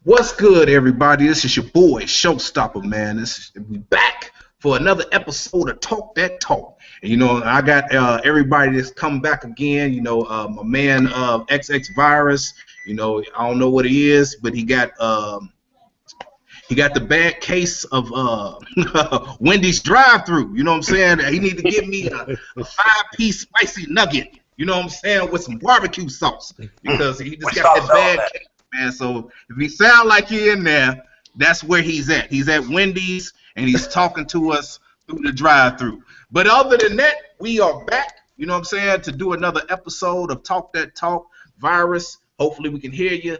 What's good, everybody? This is your boy, Showstopper, man. We back for another episode of Talk That Talk. And, I got everybody that's come back again. My man XX Virus. I don't know what he is, but he got the bad case of Wendy's drive-through. You know what I'm saying? He need to give me a five-piece spicy nugget. You know what I'm saying, with some barbecue sauce, because he just got that bad case, man. So if he sound like he in there, that's where he's at. He's at Wendy's and he's talking to us through the drive-through. But other than that, we are back. You know what I'm saying, to do another episode of Talk That Talk. Virus. Hopefully we can hear you.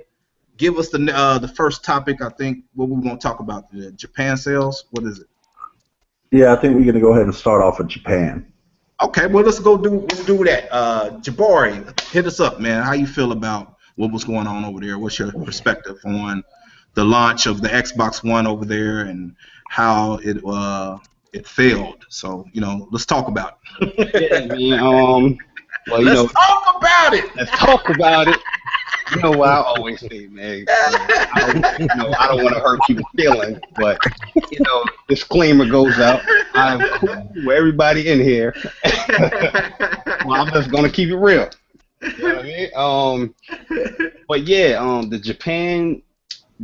Give us the first topic. I think what we're going to talk about, the Japan sales. What is it? Yeah, I think we're going to go ahead and start off with Japan. Okay, well let's do that. Jabari, hit us up, man. How you feel about what was going on over there? What's your perspective on the launch of the Xbox One over there and how it failed? So let's talk about it. Yeah, man. Well, let's talk about it. Let's talk about it. You know what I always say, man. I don't want to hurt people's feelings, but disclaimer goes out. I'm cool with everybody in here. Well, I'm just gonna keep it real. You know what I mean? But yeah, the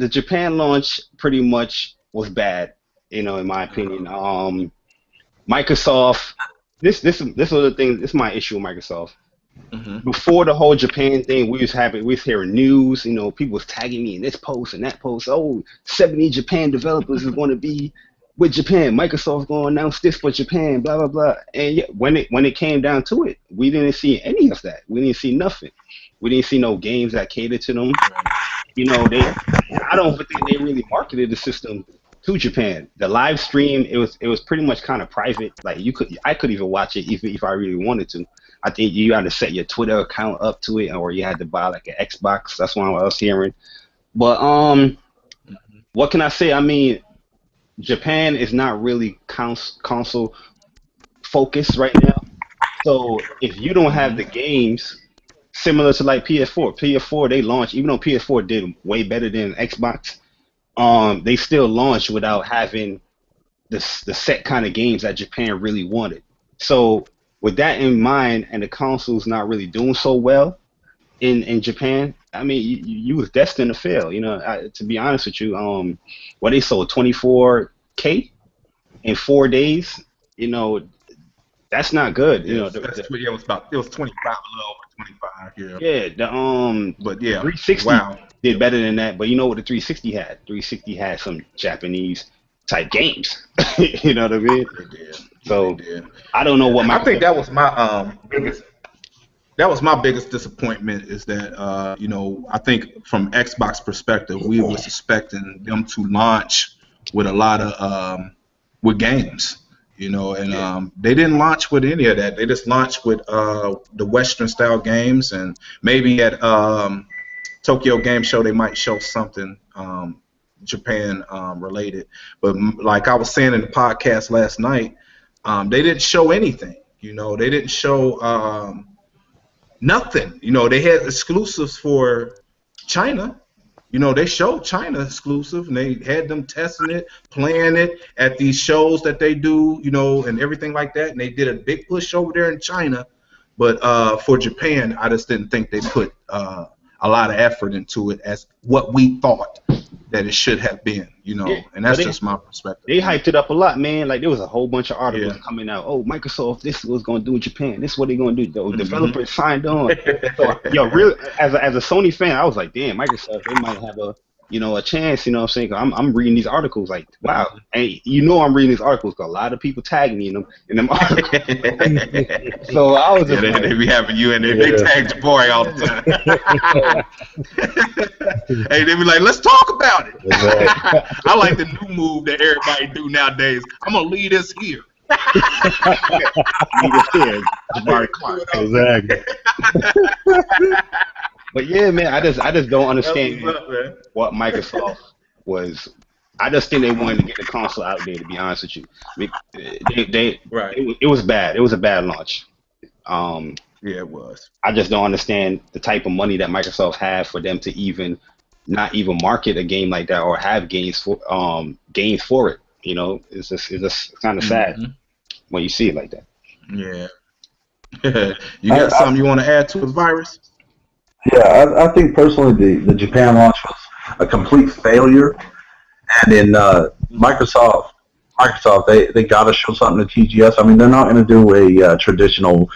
Japan launch pretty much was bad. In my opinion. Microsoft. This was the thing. This is my issue with Microsoft. Mm-hmm. Before the whole Japan thing, we was hearing news. People was tagging me in this post and that post. Oh, 70 Japan developers is going to be with Japan. Microsoft's going to announce this for Japan. Blah blah blah. And yet, when it came down to it, we didn't see any of that. We didn't see nothing. We didn't see no games that catered to them. I don't think they really marketed the system to Japan. The live stream, it was pretty much kind of private. Like I could even watch it if I really wanted to. I think you had to set your Twitter account up to it, or you had to buy like an Xbox. That's what I was hearing. But what can I say? I mean, Japan is not really console focused right now. So if you don't have the games, similar to like PS4 they launched, even though PS4 did way better than Xbox, they still launched without having the set kind of games that Japan really wanted. So with that in mind, and the console's not really doing so well in Japan, I mean, you was destined to fail. To be honest with you, they sold 24K in 4 days. That's not good. It was 25, a little over 25. But yeah, 360 did better than that. But you know what the 360 had? 360 had some Japanese type games. You know what I mean? They did. So I don't know what I think that was my biggest. That was my biggest disappointment, is that I think from Xbox perspective, we were expecting them to launch with a lot of with games, and they didn't launch with any of that. They just launched with the Western style games, and maybe at Tokyo Game Show they might show something Japan related. But like I was saying in the podcast last night, they didn't show anything. They didn't show nothing. They had exclusives for China. They showed China exclusive, and they had them testing it, playing it at these shows that they do, and everything like that. And they did a big push over there in China. But for Japan, I just didn't think they put a lot of effort into it as what we thought that it should have been, and that's just my perspective. They hyped it up a lot, man. Like there was a whole bunch of articles coming out. Oh, Microsoft, this is what's going to do in Japan. This is what they're going to do. The developers signed on. So, really, as a Sony fan, I was like, damn, Microsoft, they might have a chance. You know what I'm saying? I'm reading these articles like, wow. And I'm reading these articles because a lot of people tag me in them articles. So I was just they be having you in there. They tag your boy all the time. Hey, they be like, let's talk about it. I like the new move that everybody do nowadays. I'm gonna leave this here. Leave this here, Jabari Clark. Exactly. But yeah, man, I just don't understand what Microsoft was. I just think they wanted to get the console out there. To be honest with you, it was bad. It was a bad launch. Yeah, it was. I just don't understand the type of money that Microsoft have for them to even not even market a game like that or have games for it. You know, it's just kind of sad when you see it like that. Yeah. You got something you want to add to it, Virus? Yeah, I think personally the Japan launch was a complete failure, and in Microsoft they got to show something to TGS. I mean, they're not going to do a traditional,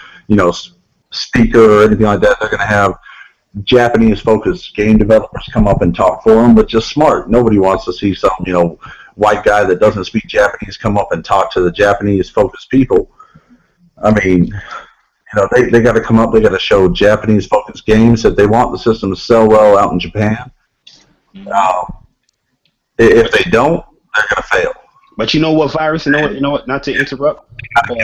speaker or anything like that. They're going to have Japanese-focused game developers come up and talk for them, but just smart. Nobody wants to see some, white guy that doesn't speak Japanese come up and talk to the Japanese-focused people. I mean, they got to come up. They got to show Japanese-focused games that they want the system to sell well out in Japan. If they don't, they're going to fail. But you know what, Virus? You know what? Not to interrupt, but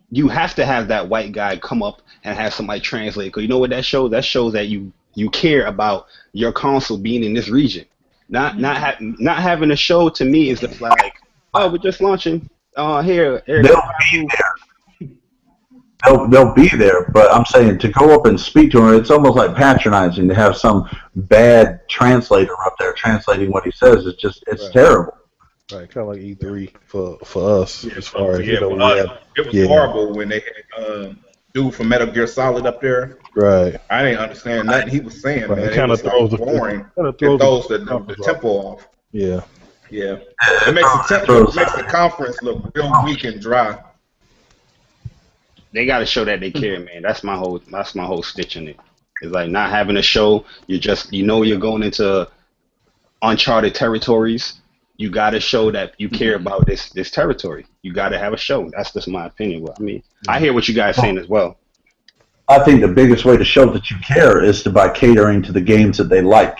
you have to have that white guy come up and have somebody translate. Because you know what that shows? That shows that you care about your console being in this region. Not having a show to me is just like, oh, we're just launching. Here. They'll be there. They'll be there, but I'm saying to go up and speak to him, it's almost like patronizing to have some bad translator up there translating what he says. It's terrible. Right, kind of like E3 for us as far as it was horrible when they had dude from Metal Gear Solid up there. Right. I didn't understand nothing he was saying, man. It kind of throws boring. It throws the tempo off. Yeah. Yeah. It makes the conference look real weak and dry. They got to show that they care, man. That's my whole stitch in it. It's like not having a show. You're going into uncharted territories. You got to show that you care about this territory. You got to have a show. That's just my opinion. Well, I mean, I hear what you guys saying as well. I think the biggest way to show that you care is by catering to the games that they like,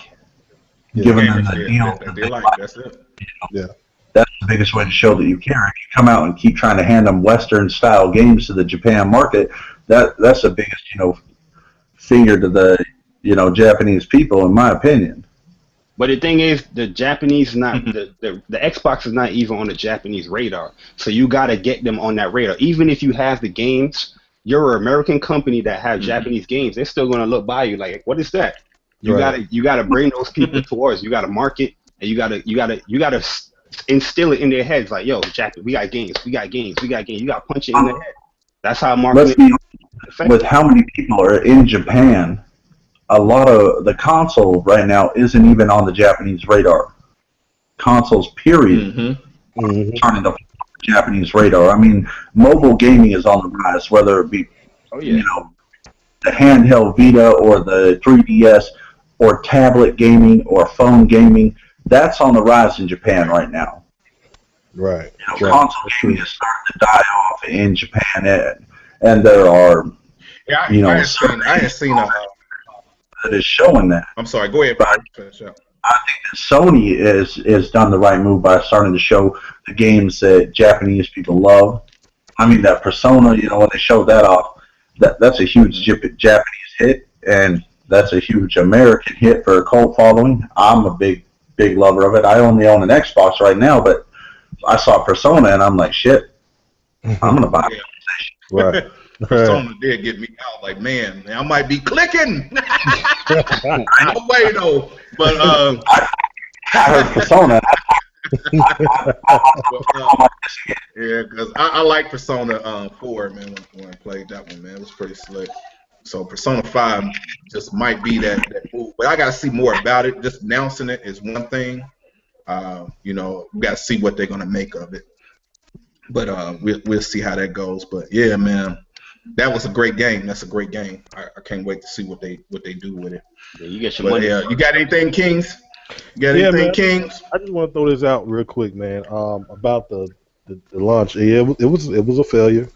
giving them the deal that they like. That's it. Yeah. That's the biggest way to show that you care. If you come out and keep trying to hand them Western style games to the Japan market, that's the biggest finger to the Japanese people, in my opinion. But the thing is, the Japanese not the Xbox is not even on the Japanese radar. So you got to get them on that radar. Even if you have the games, you're an American company that have Japanese games. They're still going to look by you like, what is that? You got to bring those people towards. You got to market, and you got to instill it in their heads like, yo, Japan, we got games. You got to punch it in their head. That's how marketing. With how many people are in Japan, a lot of the console right now isn't even on the Japanese radar. Consoles, period, turning the Japanese radar. I mean, mobile gaming is on the rise, whether it be, the handheld Vita or the 3DS or tablet gaming or phone gaming. That's on the rise in Japan right now. Right. Console gaming is starting to die off in Japan, and there are, I ain't seen that is showing that. I'm sorry. Go ahead. I think that Sony is done the right move by starting to show the games that Japanese people love. I mean, that Persona, when they showed that off, that's a huge Japanese hit, and that's a huge American hit for a cult following. I'm a big lover of it. I only own an Xbox right now, but I saw Persona, and I'm like, shit, I'm going to buy it. Right. Persona did get me out. Like, man, I might be clicking. No way, though. But I heard Persona. Yeah, because I like Persona 4, man. When I played that one, man, it was pretty slick. So Persona 5 just might be that move, but I got to see more about it. Just announcing it is one thing. We got to see what they're gonna make of it. But we'll see how that goes. But yeah, man. That was a great game. That's a great game. I can't wait to see what they do with it. Yeah, you get your money. You got anything, Kings? You got anything, man, Kings? I just want to throw this out real quick, man. About the launch. Yeah, it was a failure.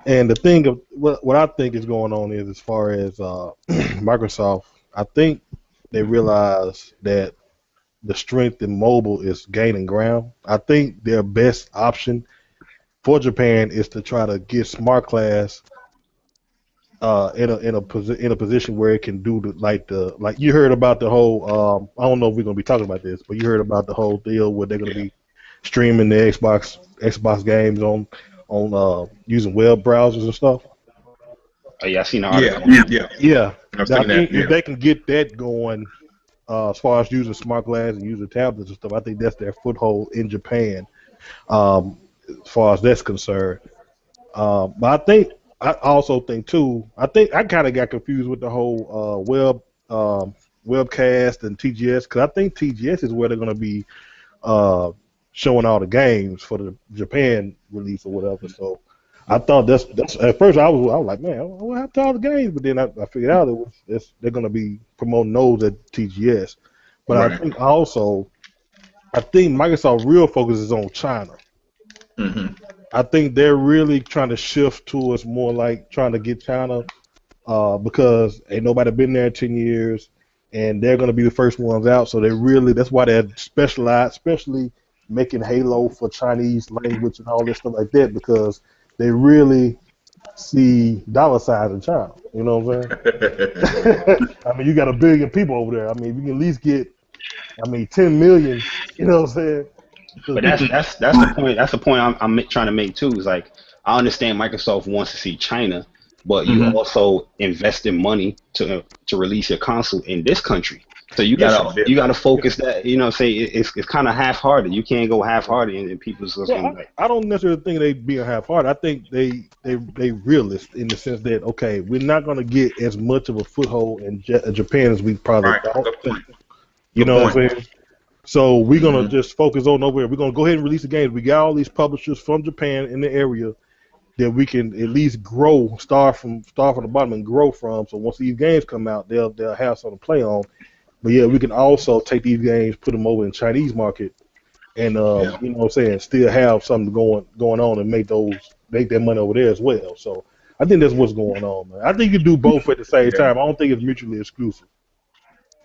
And the thing of what I think is going on is, as far as Microsoft, I think they realize that the strength in mobile is gaining ground. I think their best option for Japan is to try to get Smart Class in a position where it can do like you heard about the whole I don't know if we're gonna be talking about this, but you heard about the whole deal where they're gonna be streaming the Xbox games on using web browsers and stuff. Oh yeah, I seen the Yeah, article. yeah. I I've seen that. think if they can get that going, as far as using smart glass and using tablets and stuff, I think that's their foothold in Japan, as far as that's concerned. But I also think too. I think I kind of got confused with the whole webcast and TGS because I think TGS is where they're going to be uh, showing all the games for the Japan release or whatever. So I thought that's at first I was like, man, what happened to all the games? But then I figured out they're going to be promoting those at TGS. But Right. I think Microsoft real focus is on China. Mm-hmm. I think they're really trying to shift towards more like trying to get China because ain't nobody been there in 10 years, and they're going to be the first ones out. So that's why they're specialized, especially making Halo for Chinese language and all this stuff like that, because they really see dollar signs in China. You know what I'm saying? I mean, you got 1 billion people over there. I mean, we can at least get, 10 million. You know what I'm saying? But that's the point. That's the point I'm trying to make too. Is like I understand Microsoft wants to see China, but you also investing money to release your console in this country. So you gotta focus that. You know, say it's kind of half-hearted. You can't go half-hearted and people's just I don't necessarily think they being half-hearted. I think they realist in the sense that okay, we're not gonna get as much of a foothold in Japan as we probably thought. Good point. You know what I'm saying? So we're gonna just focus on over here. We're gonna go ahead and release the games. We got all these publishers from Japan in the area that we can at least grow, start from the bottom and grow from. So once these games come out, they'll have something to play on. But yeah, we can also take these games, put them over in the Chinese market, and you know what I'm saying, still have something going on and make their money over there as well. So I think that's what's going on, man. I think you do both at the same time. I don't think it's mutually exclusive.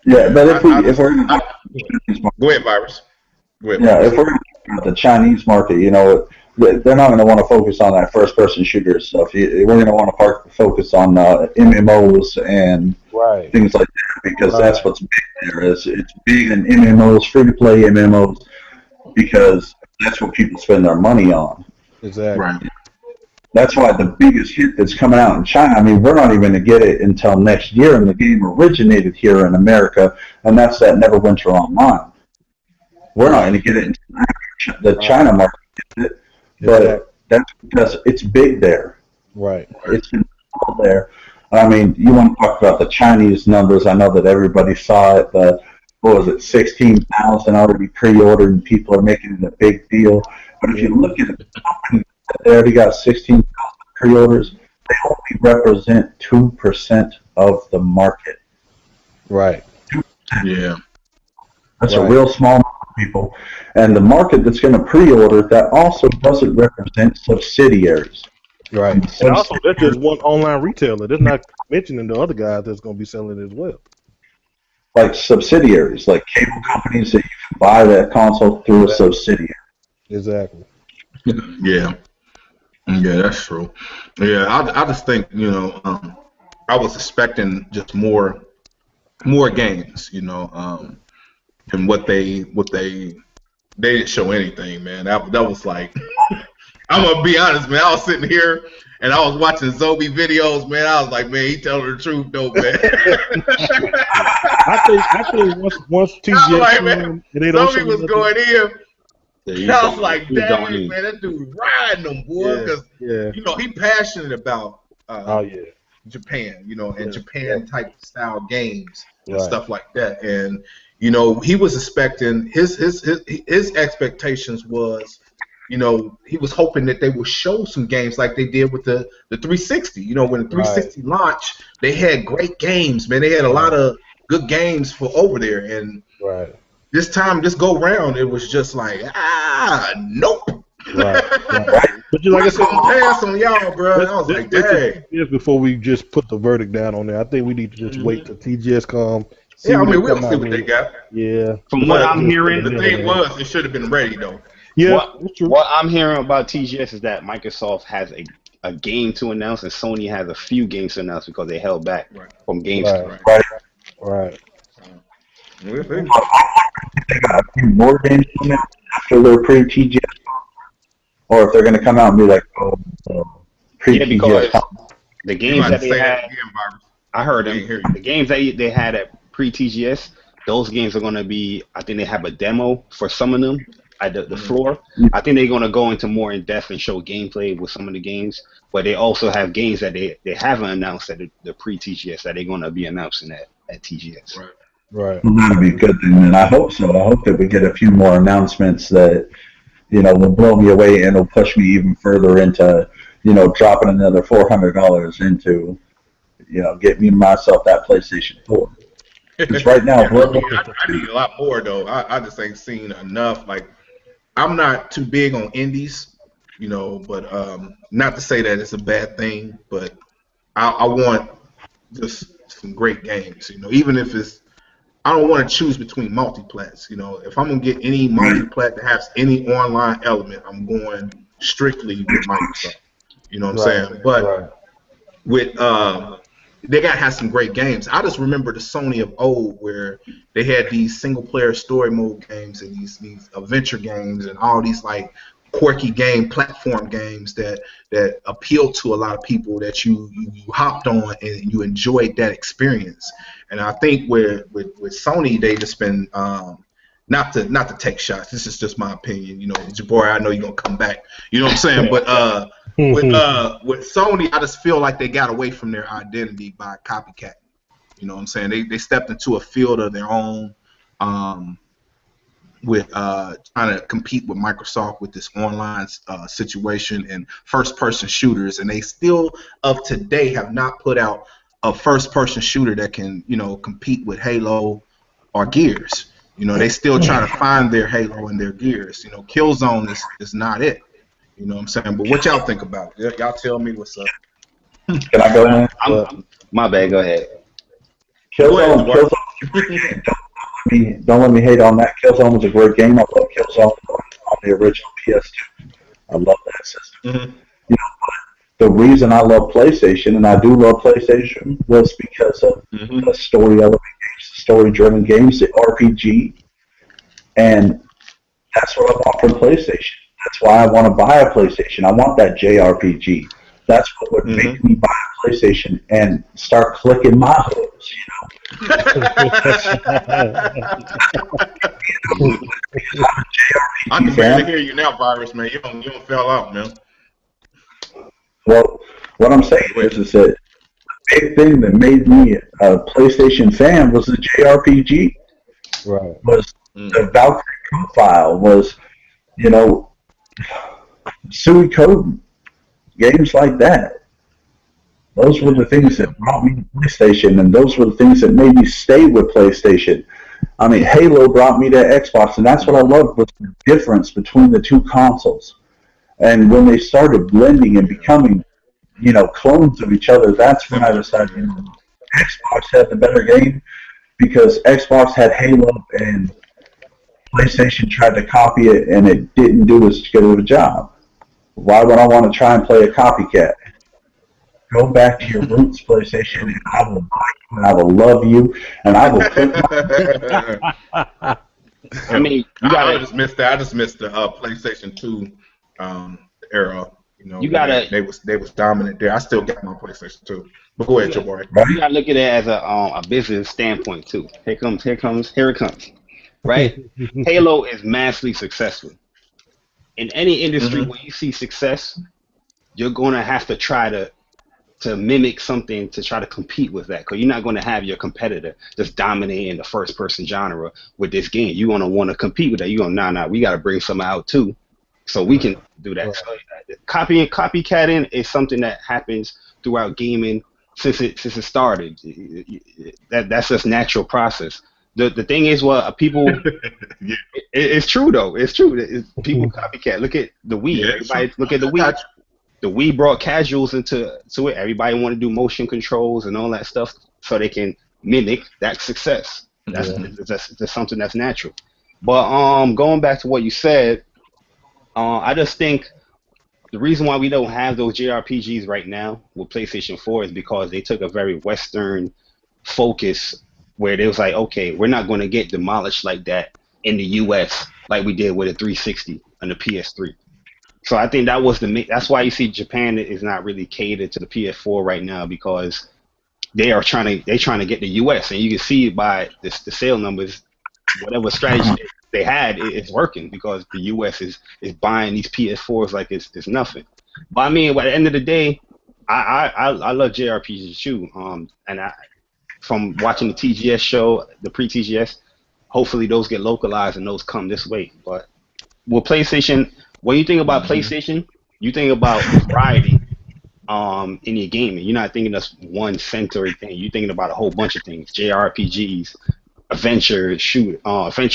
Yeah, but if we're go ahead, Virus. Go ahead, if we're at the Chinese market, you know, they're not going to want to focus on that first-person shooter stuff. We're going to want to focus on MMOs and things like that because that's what's big there. It's big in MMOs, free-to-play MMOs, because that's what people spend their money on. Exactly. Right. That's why the biggest hit that's coming out in China, I mean, we're not even going to get it until next year, and the game originated here in America, and that's that Neverwinter Online. We're not going to get it until after the China market gets it, but that's because it's big there. Right. It's all there. I mean, you want to talk about the Chinese numbers. I know that everybody saw it. What was it, 16,000 already pre-ordered, and people are making it a big deal. But if you look at it, they already got 16,000 pre-orders. They only represent 2% of the market. Right. 2%. Yeah. That's a real small number of people. And the market that's going to pre-order, that also doesn't represent subsidiaries. Right. And also, that's just one online retailer. That's not mentioning the other guys that's going to be selling it as well. Like subsidiaries, like cable companies that you can buy that console through a subsidiary. Exactly. Yeah. Yeah, that's true. Yeah, I just think, I was expecting just more games, and what they didn't show anything, man. That was like, I'm gonna be honest, man. I was sitting here and I was watching Zombie videos, man. I was like, man, he telling the truth, though, man. I think once TJ like, man, Zombie was going in. Yeah, I was like, dang, man, that dude riding them, boy, because he passionate about Japan, and Japan type style games and stuff like that. And he was expecting his expectations was, he was hoping that they would show some games like they did with the 360. When the 360 launched, they had great games, man. They had a lot of good games for over there, and this time, this go round, it was just like, nope. Right. But like I said, pass on y'all, bro. I was like, dang. Before we just put the verdict down on there, I think we need to just wait till TGS come. Yeah, I mean, we'll see what they got. Yeah. From what I'm hearing, the thing was, it should have been ready though. Yeah. What I'm hearing about TGS is that Microsoft has a game to announce, and Sony has a few games to announce because they held back from games. Right. They got a few more games coming out after their pre-TGS, or if they're going to come out and be like, pre-TGS. The You games might that they say that had, again, Virus. I heard We them. didn't hear you. The games that they had at pre-TGS, those games are gonna be. I think they have a demo for some of them at the Mhm. floor. I think they're gonna go into more in depth and show gameplay with some of the games. But they also have games that they haven't announced at the pre-TGS that they're gonna be announcing at TGS. Right. Right. Well, that'd be a good thing, and I hope so. I hope that we get a few more announcements that will blow me away and will push me even further into dropping another $400 into get me myself that PlayStation 4. Because right now, Yeah, I need a lot more though. I just ain't seen enough. Like I'm not too big on indies, but not to say that it's a bad thing, but I want just some great games. Even if it's I don't want to choose between multiplats. If I'm gonna get any multiplat that has any online element, I'm going strictly with Microsoft. You know what I'm Right. saying? But Right. with they gotta have some great games. I just remember the Sony of old where they had these single player story mode games and these adventure games and all these like quirky game platform games that appealed to a lot of people that you hopped on and you enjoyed that experience. And I think with Sony they just been not to take shots. This is just my opinion. Jabari, I know you're gonna come back. You know what I'm saying? But with Sony, I just feel like they got away from their identity by copycat. You know what I'm saying? They stepped into a field of their own with trying to compete with Microsoft with this online situation and first-person shooters, and they still of today have not put out a first-person shooter that can compete with Halo or Gears. They still trying to find their Halo and their Gears. Killzone is not it. You know what I'm saying? But what y'all think about it? Y'all tell me what's up. Can I go ahead? My bad. Go ahead. Killzone. Don't let me hate on that. Killzone was a great game. I love Killzone on the original PS2. I love that system. Mm-hmm. The reason I love PlayStation, and I do love PlayStation, was because of the story element games, story-driven games, the RPG, and that's what I want from PlayStation. That's why I want to buy a PlayStation. I want that JRPG. That's what would make me buy a PlayStation and start clicking my hooves, I can barely hear you now, Virus, man. You don't fell out, man. Well, what I'm saying is that the big thing that made me a PlayStation fan was the JRPG. Right. Was the Valkyrie profile, was, Suikoden, games like that. Those were the things that brought me to PlayStation, and those were the things that made me stay with PlayStation. I mean, Halo brought me to Xbox, and that's what I loved was the difference between the two consoles. And when they started blending and becoming, clones of each other, that's when I decided, Xbox had the better game because Xbox had Halo and PlayStation tried to copy it, and it didn't do as good of a job. Why would I want to try and play a copycat? Go back to your roots, PlayStation, and I will buy you, and I will love you, and I will put my... I mean, I just missed that. I just missed the PlayStation 2 era. You gotta. They was dominant there. I still got my PlayStation 2. But go ahead, your boy. You gotta look at it as a business standpoint too. Here it comes. Right? Halo is massively successful. In any industry where you see success, you're gonna have to try to mimic something to try to compete with that, because you're not going to have your competitor just dominating the first person genre with this game. You're going to want to compete with that. You're going to, we got to bring some out too, so we can do that. So, copycatting is something that happens throughout gaming since it started. That's just natural process. The thing is, people, it's true though. It's true. People copycat. Look at the Wii. Yeah, Everybody look at the Wii. The Wii brought casuals into it. Everybody want to do motion controls and all that stuff so they can mimic that success. That's something that's natural. But going back to what you said, I just think the reason why we don't have those JRPGs right now with PlayStation 4 is because they took a very Western focus where they was like, okay, we're not going to get demolished like that in the US like we did with the 360 and the PS3. So I think that was that's why you see Japan is not really catered to the PS4 right now, because they're trying to get the US, and you can see by the sale numbers, whatever strategy they had, it's working, because the US is buying these PS4s like it's nothing. But I mean, at the end of the day, I love JRPGs too. And from watching the TGS show, the pre-TGS, hopefully those get localized and those come this way. But with PlayStation, when you think about PlayStation, you think about variety in your gaming. You're not thinking of one centered thing. You're thinking about a whole bunch of things: JRPGs, adventure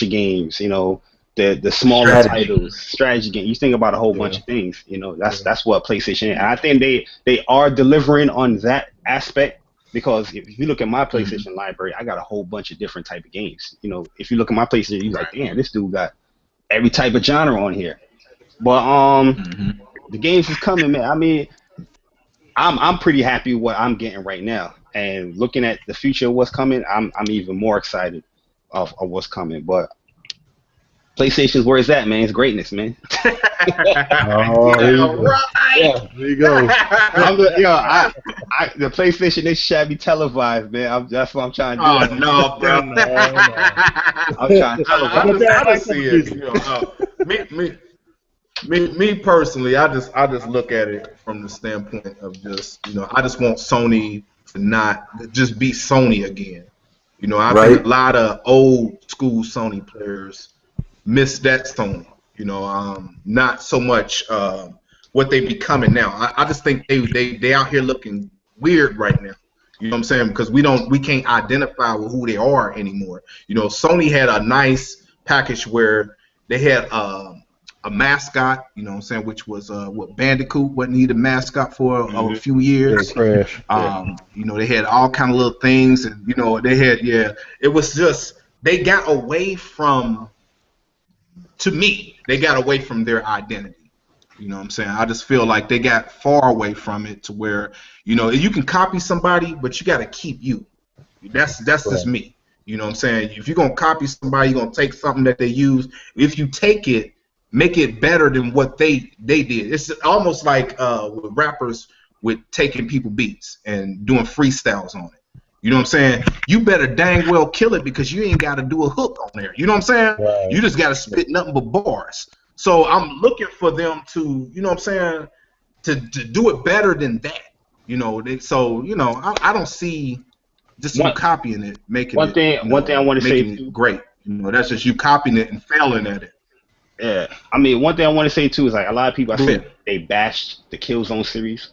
games. You know, the smaller titles, strategy games. You think about a whole bunch of things. You know, that's what PlayStation is. And I think they are delivering on that aspect. Because if you look at my PlayStation library, I got a whole bunch of different type of games. You know, if you look at my PlayStation, you're like, damn, this dude got every type of genre on here. But the games is coming, man. I mean, I'm pretty happy with what I'm getting right now. And looking at the future of what's coming, I'm even more excited of what's coming. But PlayStation's where it's at, man. It's greatness, man. There you go. The PlayStation is shabby televised, man. That's what I'm trying to do. Oh no, bro! I'm trying to televise. I just see it. You know, me personally, I just look at it from the standpoint of just, I just want Sony to not just be Sony again. You know, I think a lot of old school Sony players miss that Sony. You know, not so much what they becoming now. I just think they out here looking weird right now. You know what I'm saying? Because we can't identify with who they are anymore. You know, Sony had a nice package where they had a mascot. You know what I'm saying? Which was what Bandicoot wasn't he the mascot for a few years? Yeah, Crash. You know, they had all kind of little things, and they had it was just they got away from. To me, they got away from their identity. You know what I'm saying? I just feel like they got far away from it to where, you can copy somebody, but you got to keep you. That's just me. You know what I'm saying? If you're going to copy somebody, you're going to take something that they use. If you take it, make it better than what they did. It's almost like with rappers with taking people beats and doing freestyles on it. You know what I'm saying? You better dang well kill it, because you ain't got to do a hook on there. You know what I'm saying? Right. You just got to spit nothing but bars. So I'm looking for them to, you know what I'm saying, to do it better than that. I don't see just you copying it, making one thing I want to say too, great. That's just you copying it and failing at it. Yeah, I mean, one thing I want to say too is, like, a lot of people, I said they bashed the Killzone series.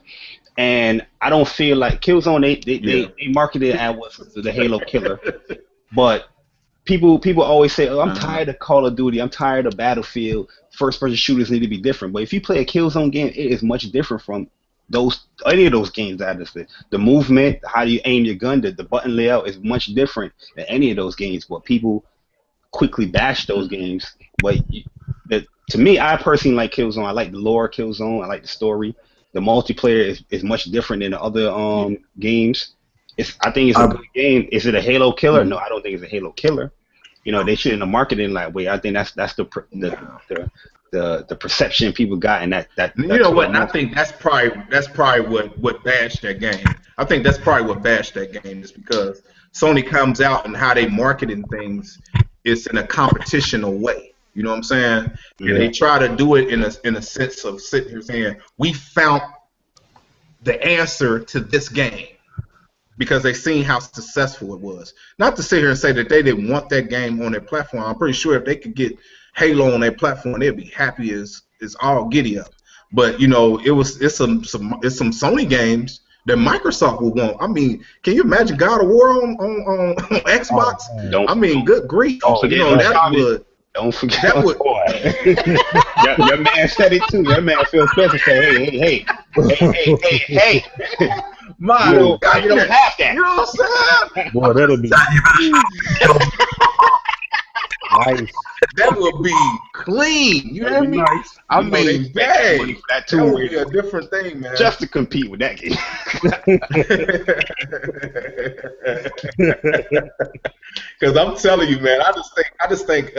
And I don't feel like Killzone, they marketed it as the Halo killer. But people always say, oh, I'm tired of Call of Duty, I'm tired of Battlefield, first-person shooters need to be different. But if you play a Killzone game, it is much different from any of those games that I just said. The movement, how you aim your gun, the button layout is much different than any of those games. But people quickly bash those games. But to me, I personally like Killzone. I like the lore of Killzone. I like the story. The multiplayer is much different than the other games. I think it's a good game. Is it a Halo killer? No, I don't think it's a Halo killer. They shouldn't have marketed that way. I think that's the perception people got, and that. You know what? I think that's probably what bashed that game. I think that's probably what bashed that game, is because Sony comes out and how they marketing things is in a competitional way. You know what I'm saying? Yeah. And they try to do it in a sense of sitting here saying, we found the answer to this game, because they seen how successful it was. Not to sit here and say that they didn't want that game on their platform. I'm pretty sure if they could get Halo on their platform, they'd be happy as all giddy up. But it's some Sony games that Microsoft would want. I mean, can you imagine God of War on Xbox? Good grief. Don't forget that would. Your man said it too. Your man feels special. Say, hey. Man, you don't have that. You know what I'm saying? Boy, that'll be nice. That would be clean. You know what I mean? Nice. I mean, that would be a different thing, man. Just to compete with that game. Because I'm telling you, man, I just think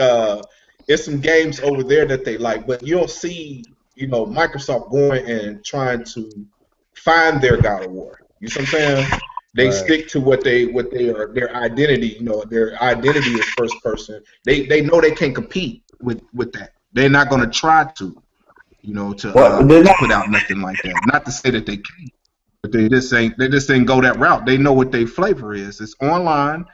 it's some games over there that they like, but you don't see Microsoft going and trying to find their God of War. You see what I'm saying? They stick to what they are, their identity. Their identity is first person. They know they can't compete with that. They're not going to try to put out nothing like that. Not to say that they can't, but they just ain't go that route. They know what their flavor is. It's online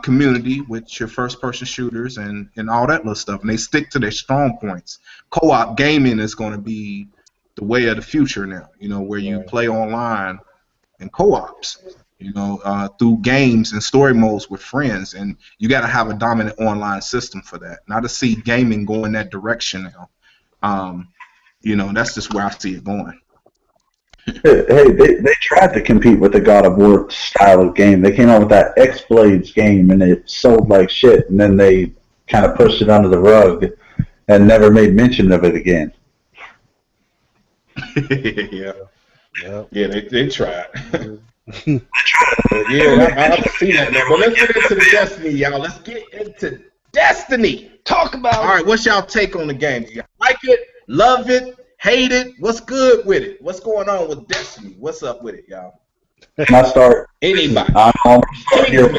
community with your first person shooters and all that little stuff, and they stick to their strong points. Co-op gaming is going to be the way of the future now. Where you play online and co-ops, through games and story modes with friends, and you got to have a dominant online system for that. Now to see gaming going that direction now, that's just where I see it going. Hey, they tried to compete with the God of War style of game. They came out with that X-Blades game, and it sold like shit, and then they kind of pushed it under the rug and never made mention of it again. Yeah, they tried. I can see that, man. But let's get into the Destiny, y'all. Let's get into Destiny. Talk about it. All right, what's y'all take on the game? You like it? Love it? Hate it? What's good with it? What's going on with Destiny? What's up with it, y'all? Can I start? Anybody?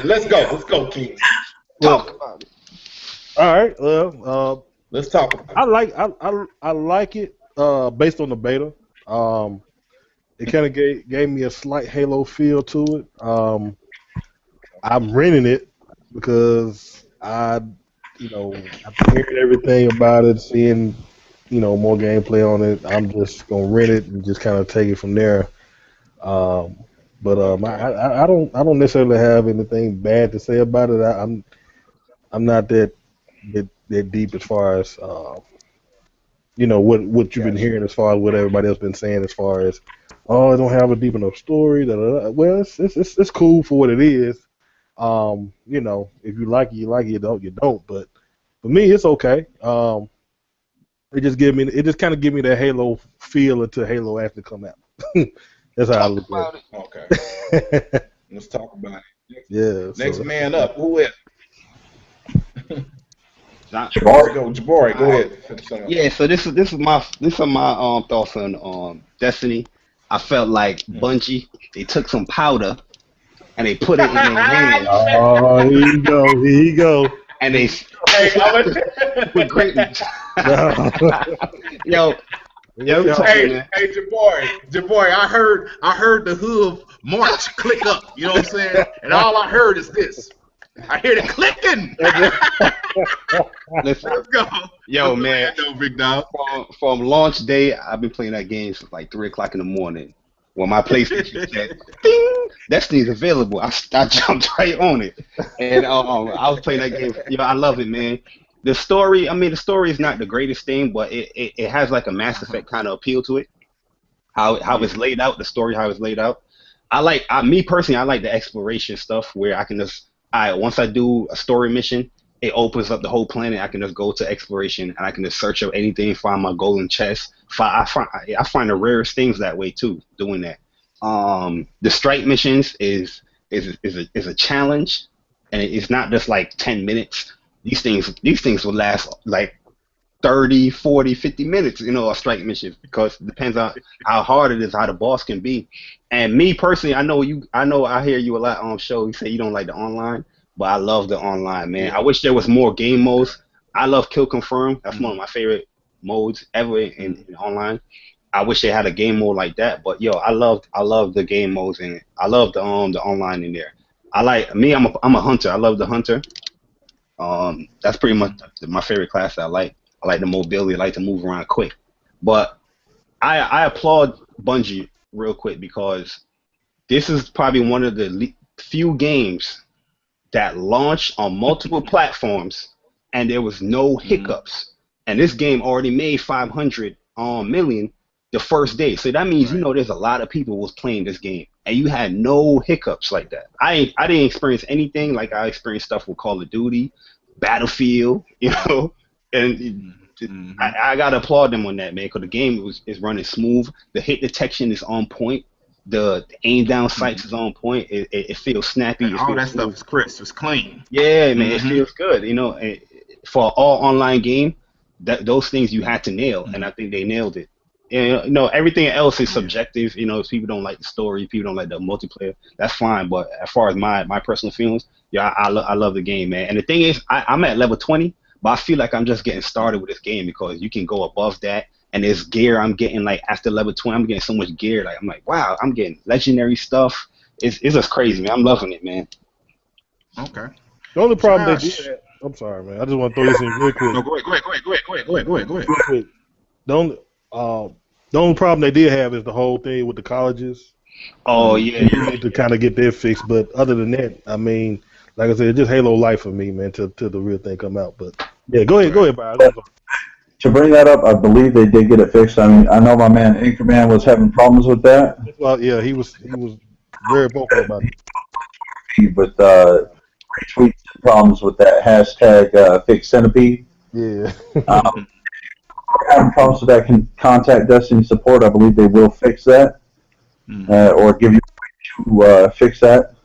Let's go, King. Talk about it. All right. Well, let's talk about it. I like it based on the beta. It kind of gave me a slight Halo feel to it. I'm renting it because I've heard everything about it, seeing more gameplay on it. I'm just gonna rent it and just kind of take it from there. I don't necessarily have anything bad to say about it. I'm not that deep as far as what you've been hearing as far as what everybody else been saying as far as it don't have a deep enough story. Well, it's cool for what it is. If you like it, you like it. You don't. But for me, it's okay. It just kind of give me that Halo feel until Halo actually come out. That's how I look at it. Okay. Let's talk about it. Next man up. Who is? Let's go, Jabari. Go ahead. Yeah. So this is my thoughts on Destiny. I felt like Bungie, they took some powder and they put it in their hands. Oh, here you go. And they with greatness. Yo, hey, Jabari, I heard the hoof march click up. You know what I'm saying? And all I heard is this. I hear the clicking. Let's go. Yo, man. Big dog. From launch day, I've been playing that game since like 3 o'clock in the morning. When my PlayStation said, ding, Destiny's available, I jumped right on it. And I was playing that game. I love it, man. The story is not the greatest thing, but it has like a Mass Effect kind of appeal to it. How it's laid out, the story, how it's laid out. Me personally, I like the exploration stuff where I can just, once I do a story mission, it opens up the whole planet. I can just go to exploration and I can just search up anything, find my golden chest. I find the rarest things that way too, doing that. The strike missions is a challenge, and it's not just like 10 minutes. These things will last like 30, 40, 50 minutes, a strike mission, because it depends on how hard it is, how the boss can be. And me personally, I hear you a lot on show. You say you don't like the online, but I love the online, man. I wish there was more game modes. I love Kill Confirm. That's one of my favorite modes ever in online. I wish they had a game mode like that, but I love the game modes in it. I love the online in there. I'm a hunter. I love the hunter. That's pretty much my favorite class that I like. I like the mobility. I like to move around quick. But I applaud Bungie real quick, because this is probably one of the few games that launched on multiple platforms and there was no hiccups. And this game already made 500 million the first day. So that means there's a lot of people was playing this game and you had no hiccups like that. I didn't experience anything like I experienced stuff with Call of Duty, Battlefield, and I gotta applaud them on that, man, because the game is running smooth. The hit detection is on point. The aim down sights is on point. It feels snappy. All that stuff is crisp. It's clean. Yeah, man, it feels good. For an all online game, those things you had to nail, and I think they nailed it. And you know, everything else is subjective. You know, if people don't like the story, people don't like the multiplayer, that's fine. But as far as my personal feelings, yeah, I love the game, man. And the thing is, I'm at level 20, but I feel like I'm just getting started with this game because you can go above that. And there's gear I'm getting, like after level 20, I'm getting so much gear. Like I'm like, wow, I'm getting legendary stuff. It's just crazy, man. I'm loving it, man. Okay. The only problem they did have, I'm sorry, man. I just want to throw this in real quick. No, go ahead. Real quick. The only problem they did have is the whole thing with the colleges. Oh yeah, You need to kind of get that fixed. But other than that, I mean, like I said, it's just Halo Life for me, man, till the real thing come out. But yeah, go ahead, Brian. To bring that up, I believe they did get it fixed. I mean, I know my man Anchorman was having problems with that. Well, yeah, he was very vocal about it. With retweets and problems with that hashtag fix centipede. Yeah. Having problems with that, can contact Destiny support. I believe they will fix that, or give you a way to fix that.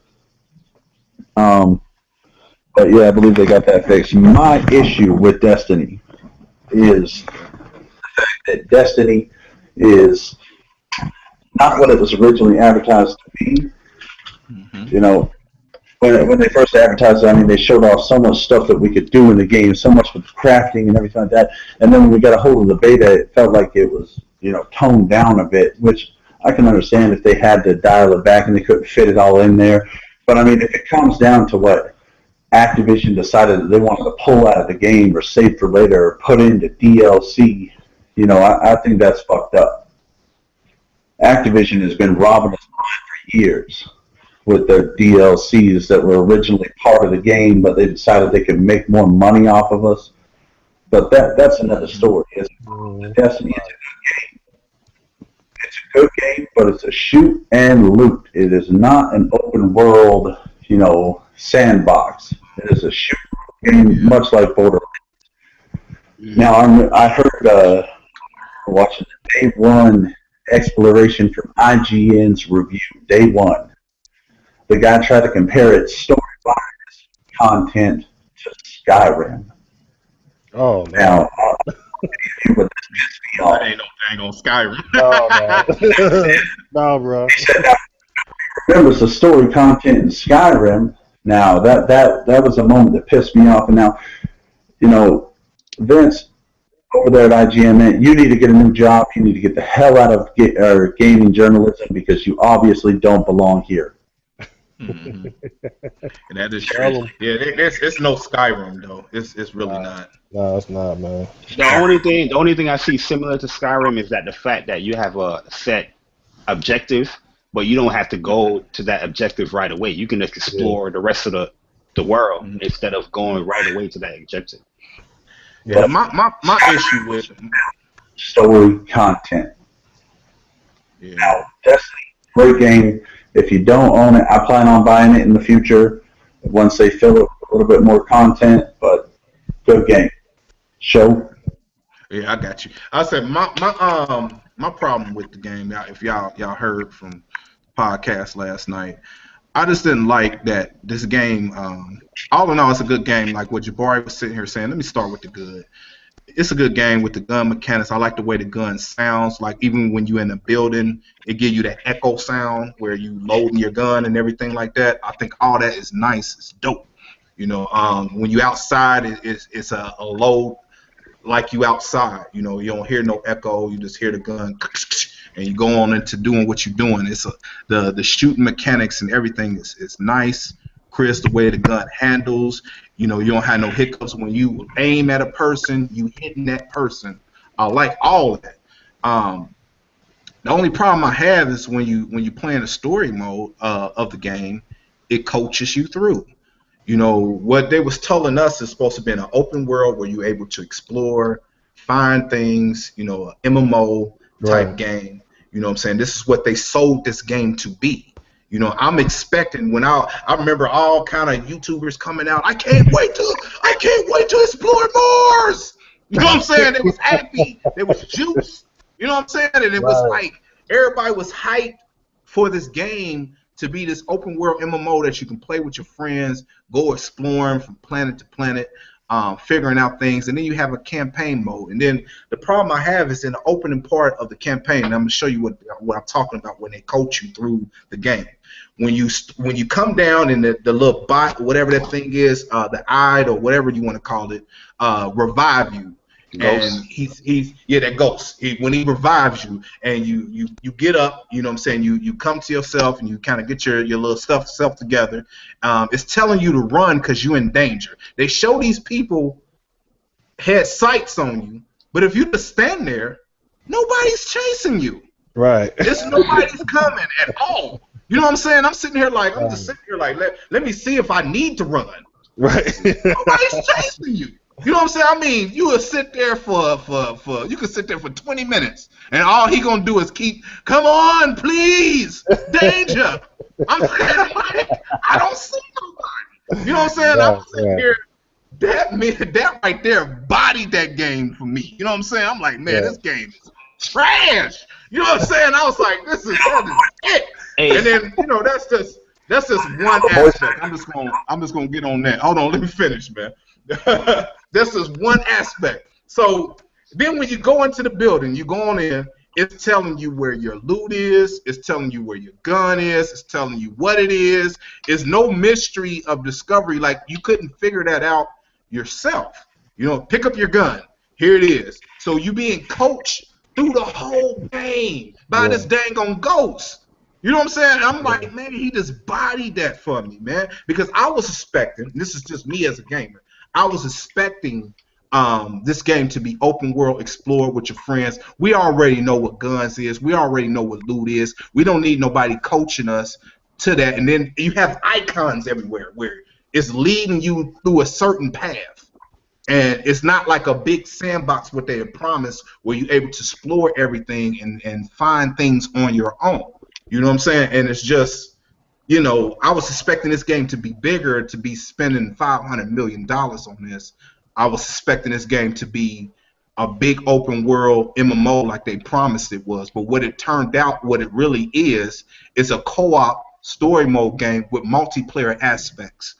But yeah, I believe they got that fixed. My issue with Destiny is the fact that Destiny is not what it was originally advertised to be. You know, when they first advertised it, I mean, they showed off so much stuff that we could do in the game, so much with crafting and everything like that. And then when we got a hold of the beta, it felt like it was, you know, toned down a bit, which I can understand if they had to dial it back and they couldn't fit it all in there. But I mean, if it comes down to what Activision decided that they wanted to pull out of the game or save for later or put into DLC, you know, I think that's fucked up. Activision has been robbing us for years with their DLCs that were originally part of the game, but they decided they could make more money off of us. But that's another story. Destiny is a good game. It's a good game, but it's a shoot and loot. It is not an open world, you know, sandbox. It is a shoot game, much like Borderlands. Now, I heard watching the Day One exploration from IGN's review, Day One. The guy tried to compare its story-wise content to Skyrim. Oh, man. Now, but this pissed me off. That ain't no dang on Skyrim. Oh, man. No, bro. He said, now, remember, the story content in Skyrim. Now, that was a moment that pissed me off. And now, you know, Vince, over there at IGN, man, you need to get a new job. You need to get the hell out of gaming journalism because you obviously don't belong here. Mm-hmm. And that is true. Yeah, it's no Skyrim though. It's really not. No, it's not, man. The only thing I see similar to Skyrim is that the fact that you have a set objective, but you don't have to go to that objective right away. You can just explore the rest of the world instead of going right away to that objective. Yeah, my issue with story content. Yeah. Now, Destiny, great game. If you don't own it, I plan on buying it in the future once they fill it with a little bit more content. But good game. Show. Yeah, I got you. I said my problem with the game. If y'all heard from the podcast last night, I just didn't like that this game. All in all, it's a good game. Like what Jabari was sitting here saying. Let me start with the good. It's a good game with the gun mechanics. I like the way the gun sounds. Like even when you're in a building, it gives you that echo sound where you loading your gun and everything like that. I think all that is nice. It's dope. You know, when you outside, it's a load like you outside. You know, you don't hear no echo. You just hear the gun, and you go on into doing what you're doing. It's the shooting mechanics and everything is nice. Chris, the way the gun handles. You know, you don't have no hiccups when you aim at a person, you hitting that person. I like all of that. The only problem I have is when you play in the story mode of the game, it coaches you through. You know, what they was telling us is supposed to be an open world where you're able to explore, find things, you know, an MMO type game. You know what I'm saying? This is what they sold this game to be. You know, I'm expecting when I remember all kind of YouTubers coming out. I can't wait to explore Mars. You know what I'm saying? It was happy. There was juice. You know what I'm saying? And it was like everybody was hyped for this game to be this open world MMO that you can play with your friends, go exploring from planet to planet. figuring out things, and then you have a campaign mode. And then the problem I have is in the opening part of the campaign, and I'm going to show you what I'm talking about when they coach you through the game. When you come down and the little bot, whatever that thing is, the eye or whatever you want to call it, revive you. Ghost. And he's that ghost. When he revives you and you get up, you know what I'm saying, you come to yourself and you kind of get your little self together. It's telling you to run because you're in danger. They show these people had sights on you, but if you just stand there, nobody's chasing you. Right. Nobody's coming at all. You know what I'm saying? I'm sitting here like I'm just sitting here like let me see if I need to run. Right. Nobody's chasing you. You know what I'm saying? I mean, you would sit there you could sit there for 20 minutes, and all he gonna do is keep, come on, please, danger. I'm saying, like, I don't see nobody. You know what I'm saying? I'm sitting here, that right there bodied that game for me. You know what I'm saying? I'm like, man, this game is trash. You know what I'm saying? I was like, that is it. Hey. And then, you know, that's just one aspect. I'm just gonna get on that. Hold on, let me finish, man. This is one aspect. So then when you go into the building, you go on in, it's telling you where your loot is, it's telling you where your gun is, it's telling you what it is. It's no mystery of discovery, like you couldn't figure that out yourself. You know, pick up your gun, here it is. So you being coached through the whole game by this dang on ghost. You know what I'm saying? I'm like, man, he just bodied that for me, man. Because I was suspecting, this is just me as a gamer, I was expecting this game to be open world, explore with your friends. We already know what guns is. We already know what loot is. We don't need nobody coaching us to that. And then you have icons everywhere where it's leading you through a certain path. And it's not like a big sandbox what they have promised where you're able to explore everything and find things on your own. You know what I'm saying? And it's just, you know, I was expecting this game to be bigger, to be spending $500 million on this. I was expecting this game to be a big open world MMO like they promised it was. But what it turned out, what it really is a co-op story mode game with multiplayer aspects.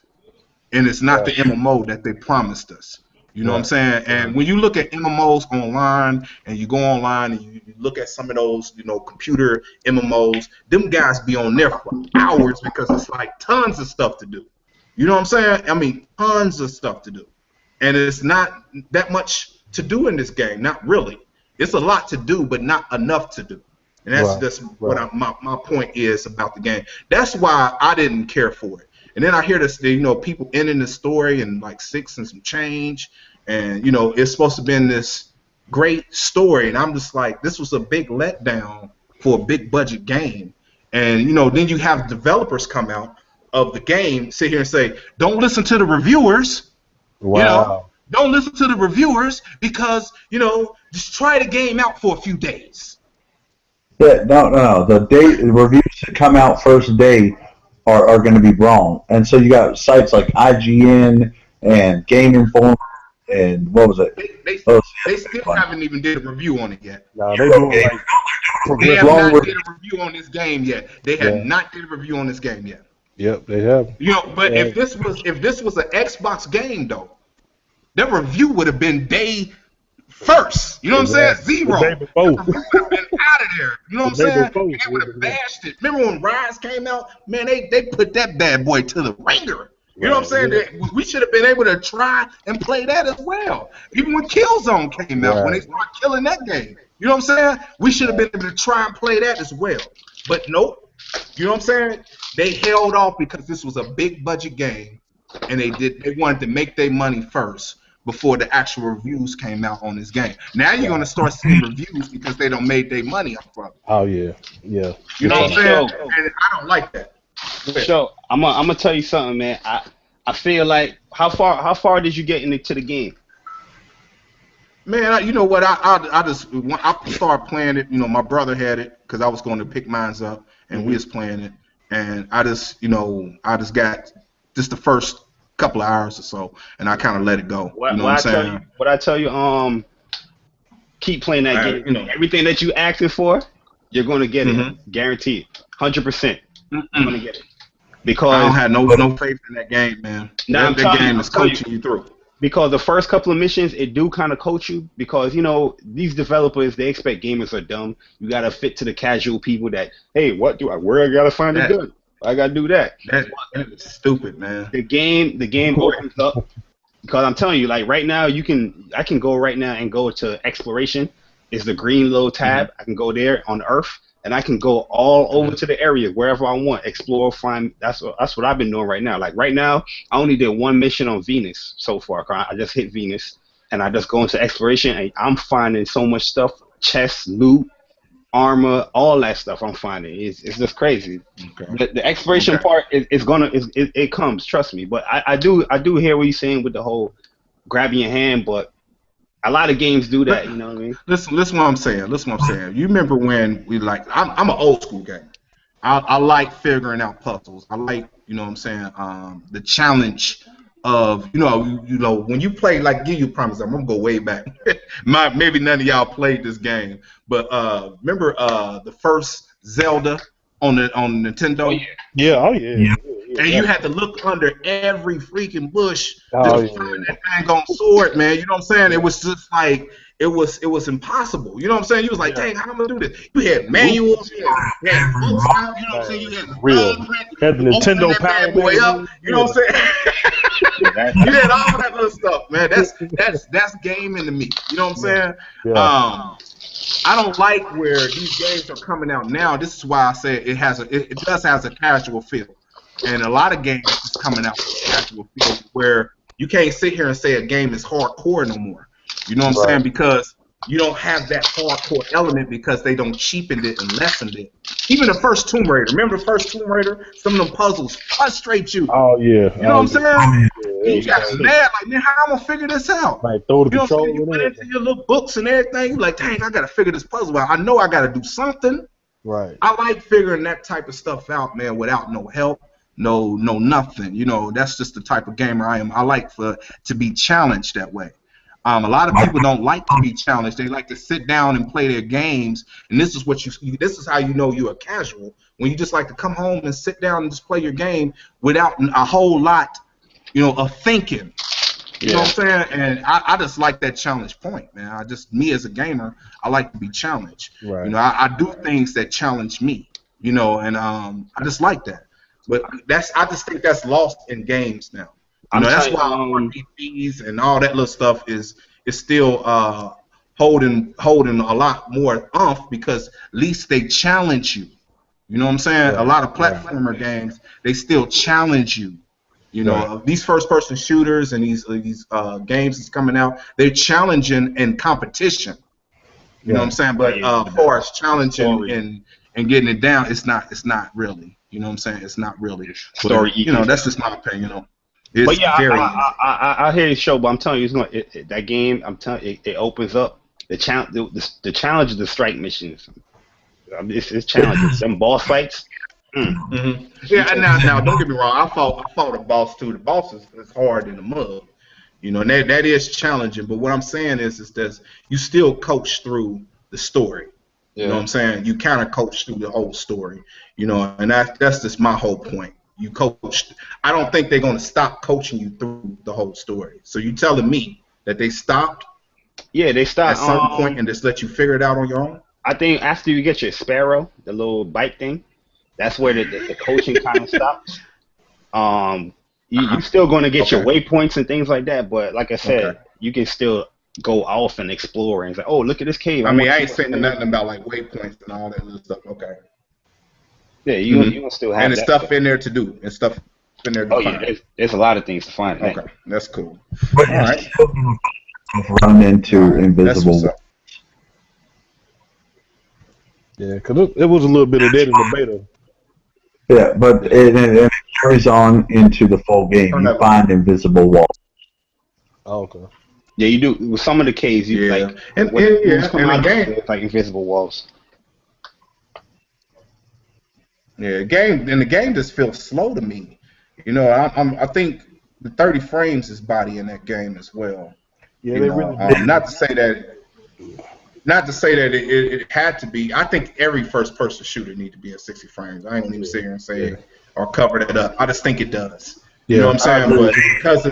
And it's not the MMO that they promised us. You know what I'm saying? And when you look at MMOs online, and you go online and you look at some of those, you know, computer MMOs, them guys be on there for hours because it's like tons of stuff to do. You know what I'm saying? I mean, tons of stuff to do. And it's not that much to do in this game, not really. It's a lot to do, but not enough to do. And that's what my point is about the game. That's why I didn't care for it. And then I hear this, you know, people ending the story in like 6 and some change, and you know it's supposed to be this great story, and I'm just like, this was a big letdown for a big budget game. And you know, then you have developers come out of the game, sit here and say, don't listen to the reviewers. Wow. You know, don't listen to the reviewers because, you know, just try the game out for a few days. Yeah, no. The reviews that come out first day are going to be wrong. And so you got sites like IGN and Game Informer and what was it? They still haven't even did a review on it yet. No, they have not did a review on this game yet. They have not did a review on this game yet. Yep, they have. You know, but if this was an Xbox game though, that review would have been day first. You know what I'm saying? Zero. The day before. Would have been out of there. You know what I'm saying? They would have bashed it. Remember when Rise came out? Man, they put that bad boy to the ringer. You know what I'm saying? We should have been able to try and play that as well. Even when Killzone came out, when they started killing that game. You know what I'm saying? We should have been able to try and play that as well. But nope. You know what I'm saying? They held off because this was a big budget game, and they wanted to make their money first before the actual reviews came out on this game. Now you're gonna start seeing reviews because they don't made their money up front. Oh yeah. You know what I'm saying? And I don't like that. So I'm gonna tell you something, man. I feel like how far did you get into the game? Man, you know what? I started playing it. You know, my brother had it because I was going to pick mine up, and we was playing it. And I just got just the first couple of hours or so, and I kind of let it go. You know what I'm saying? What I tell you, keep playing that game. You know, everything that you asking for, you're going to get it, guaranteed, 100%. You're going to get it. Because I don't have no faith in that game, man. That game is coaching you through. because the first couple of missions, it do kind of coach you because, you know, these developers, they expect gamers are dumb. You got to fit to the casual people that, hey, where I got to find a gun? I got to do that. That is stupid, man. The game opens up because I'm telling you, like right now, I can go right now and go to exploration. It's the green little tab. I can go there on Earth. And I can go all over to the area wherever I want, explore, find. That's what I've been doing right now. Like right now, I only did one mission on Venus so far. I just hit Venus, and I just go into exploration, and I'm finding so much stuff: chests, loot, armor, all that stuff. I'm finding. It's just crazy. Okay. The exploration part it comes. Trust me. But I do hear what you're saying with the whole grabbing your hand, but. A lot of games do that, you know what I mean? Listen what I'm saying. You remember when we I'm an old school gamer. I like figuring out puzzles. I like, you know what I'm saying, the challenge of, you know, when you play, like, give you a promise, I'm gonna go way back. Maybe none of y'all played this game, but remember the first Zelda on Nintendo? Oh yeah. Oh yeah. And you had to look under every freaking bush to find that dang on sword, man. You know what I'm saying? It was just like it was impossible. You know what I'm saying? You was like, dang, how am I gonna do this? You had manuals, you had books out, you know what I'm saying? You had had the Nintendo Power Boy up, you know what I'm saying? You had all that little stuff, man. That's gaming to me. You know what I'm saying? Yeah. I don't like where these games are coming out now. This is why I say it does have a casual feel. And a lot of games is coming out with casual feel where you can't sit here and say a game is hardcore no more. You know what I'm saying? Because you don't have that hardcore element because they don't cheapen it and lessened it. Even the first Tomb Raider. Remember the first Tomb Raider? Some of them puzzles frustrate you. Oh, yeah. You know what I'm saying? You got mad, like, man, how am I going to figure this out? Like, throw the controller You put into your little books and everything. You're like, dang, I got to figure this puzzle out. I know I got to do something. Right. I like figuring that type of stuff out, man, without no help. No, nothing. You know, that's just the type of gamer I am. I like to be challenged that way. A lot of people don't like to be challenged. They like to sit down and play their games. And this is this is how you know you're a casual, when you just like to come home and sit down and just play your game without a whole lot, you know, of thinking. You know what I'm saying? And I just like that challenge point, man. Me as a gamer, I like to be challenged. Right. You know, I do things that challenge me. You know, and I just like that. But I just think that's lost in games now. You know, that's why RPGs and all that little stuff is still holding a lot more oomph because at least they challenge you. You know what I'm saying? A lot of platformer games, they still challenge you. You know, these first-person shooters and these games that's coming out, they're challenging in competition. You know what I'm saying? But as far as challenging and getting it down, it's not really. You know what I'm saying? It's not really. Story. You know, that's just my opinion. You know, but yeah, I hear your show, but I'm telling you, that game. I'm telling you, it opens up the challenge. The challenge of the strike missions. It's challenging. Them boss fights. Mm-hmm. Yeah, and now don't get me wrong. I fought a boss too. The boss is hard in the mud. You know, and that is challenging. But what I'm saying is that you still coach through the story. You know what I'm saying? You kind of coach through the whole story, you know, and that's just my whole point. You coach. I don't think they're going to stop coaching you through the whole story. So you telling me that they stopped? Yeah, they stopped at some point and just let you figure it out on your own? I think after you get your Sparrow, the little bike thing, that's where the coaching kind of stops. You're still going to get your waypoints and things like that, but like I said, you can still go off and explore and say, oh, look at this cave. I ain't saying nothing about like waypoints and all that little stuff. Okay. Yeah, you can still have and there's stuff in there to do and stuff in there to find. Yeah, there's a lot of things to find. Okay, that's cool. But all right. Run into invisible. Yeah, because it was a little bit of that in the beta. Yeah, but it carries on into the full game. You find invisible walls. Oh, okay. Yeah, you do. With some of the caves, you like, and the game, it's like invisible walls. Yeah, the game just feels slow to me. You know, I think the 30 frames is body in that game as well. Yeah, they really did. Not to say that it had to be. I think every first-person shooter need to be at 60 frames. I ain't gonna even sit here and say or cover that up. I just think it does. You know what I'm I saying? agree. But because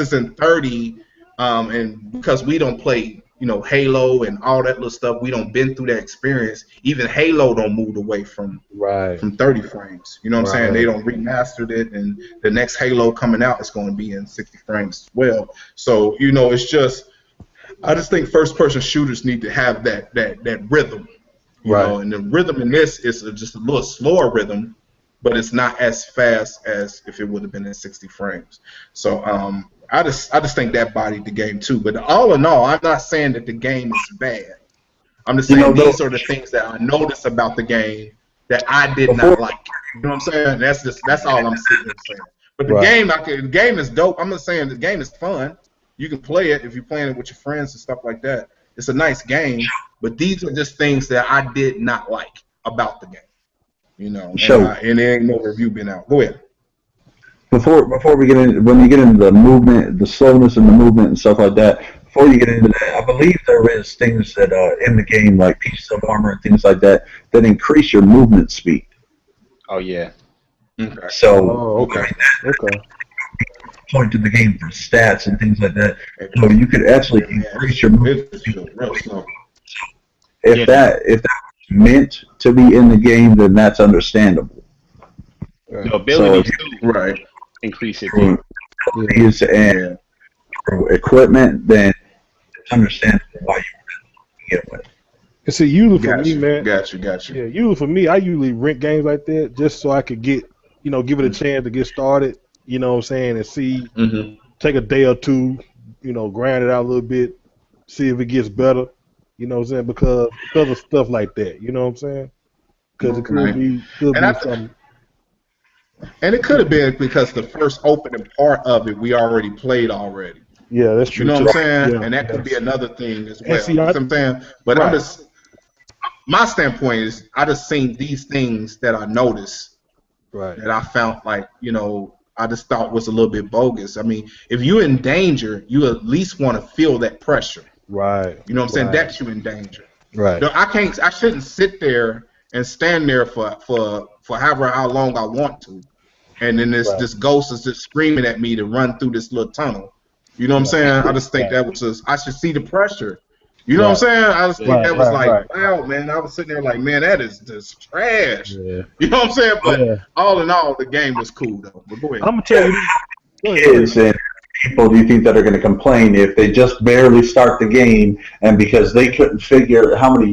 it's in 30, and because we don't play, Halo and all that little stuff, we don't been through that experience. Even Halo don't move away from Right. 30 frames. You know what I'm saying? Right. They don't remastered it, and the next Halo coming out is going to be in 60 frames as well. So it's just, I just think first-person shooters need to have that rhythm, Right. and the rhythm in this is just a little slower rhythm, but it's not as fast as if it would have been in 60 frames. So I just think that bodied the game too. But all in all, I'm not saying that the game is bad. I'm just saying these are the things that I noticed about the game that I did not like. You know what I'm saying? That's all I'm sitting there saying. But the game is dope. I'm just saying the game is fun. You can play it if you're playing it with your friends and stuff like that. It's a nice game. But these are just things that I did not like about the game. And there ain't no review been out. Go ahead. Before we get in, when you get into the movement, the slowness in the movement and stuff like that, before you get into that, I believe there is things that in the game, like pieces of armor and things like that, that increase your movement speed. Oh yeah. Okay. So, Okay. point to the game for stats and things like that, so you could actually increase your movement speed. If that was meant to be in the game, then that's understandable. The ability to increase it. And equipment, then it's understandable why you get with it. And see, usually for me, man. Got you. Yeah, usually for me, I usually rent games like that just so I could get, give it a chance to get started. You know what I'm saying, and see, take a day or two, grind it out a little bit, see if it gets better. You know what I'm saying, because of stuff like that. You know what I'm saying? Because it could be something. And it could have been because the first opening part of it we already played already. Yeah, that's true. You know what I'm saying? Yeah, and that could be another thing as well. See, you know what I'm saying? But my standpoint is I just seen these things that I noticed that I found I just thought was a little bit bogus. I mean, if you're in danger, you at least want to feel that pressure. Right. You know what I'm saying? That's you in danger. Right. I shouldn't sit there and stand there for how long I want to. And then this ghost is just screaming at me to run through this little tunnel. You know what I'm saying? I just think that was just, I should see the pressure. You know what I'm saying? I just think that was wow, man. I was sitting there like, man, that is just trash. Yeah. You know what I'm saying? But all in all, the game was cool, though. But go ahead. I'm going to tell you. Kids and people do you think that are going to complain if they just barely start the game, and because they couldn't figure how many,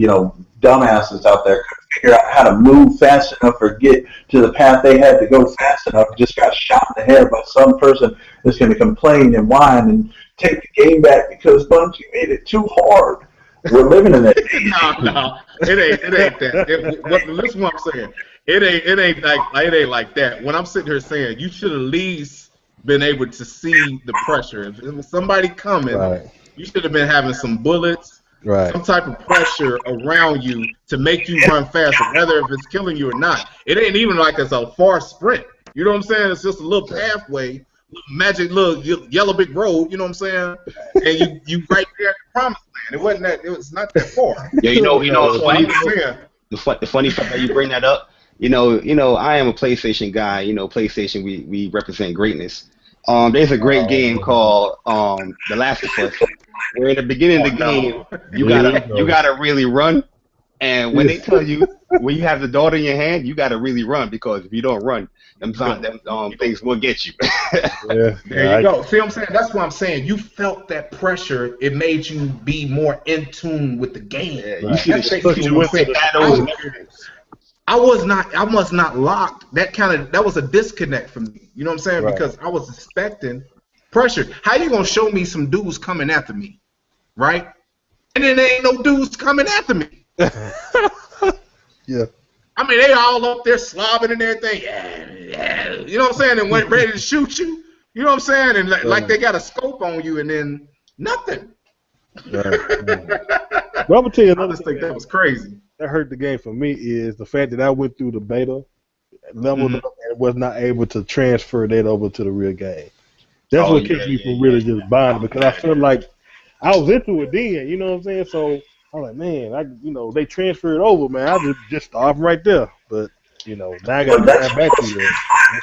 dumbasses out there couldn't figure out how to move fast enough or get to the path they had to go fast enough, just got shot in the head by some person that's going to complain and whine and take the game back because Bungie made it too hard. We're living in that. No, it ain't that. Listen what I'm saying. It ain't like that. When I'm sitting here saying you should at least been able to see the pressure. If there was somebody coming, you should have been having some bullets, some type of pressure around you to make you run faster, whether if it's killing you or not. It ain't even like it's a far sprint. You know what I'm saying? It's just a little pathway, magic little yellow brick road. You know what I'm saying? And you right there at the promised land. It wasn't that. It was not that far. Yeah, the funny fact that you bring that up. I am a PlayStation guy. PlayStation, we represent greatness. There's a great game called The Last of Us, where in the beginning of the game, you gotta really run, and when they tell you when you have the daughter in your hand, you gotta really run, because if you don't run, them things will get you. There you go. See what I'm saying? That's what I'm saying. You felt that pressure. It made you be more in tune with the game. Yeah, you see I was not locked. That was a disconnect for me. You know what I'm saying? Because I was expecting pressure. How you gonna show me some dudes coming after me, right? And then there ain't no dudes coming after me. Yeah. I mean, they all up there slobbing and everything. Yeah. You know what I'm saying? And went ready to shoot you. You know what I'm saying? And like they got a scope on you, and then nothing. But I'm gonna tell you another thing. That was crazy. That hurt the game for me is the fact that I went through the beta, leveled up, and was not able to transfer that over to the real game. That's what kept me from really just buying it, because I felt like I was into it then. You know what I'm saying? So I was like, man, they transferred over, man. I just start from right there. But now I got to go back to that.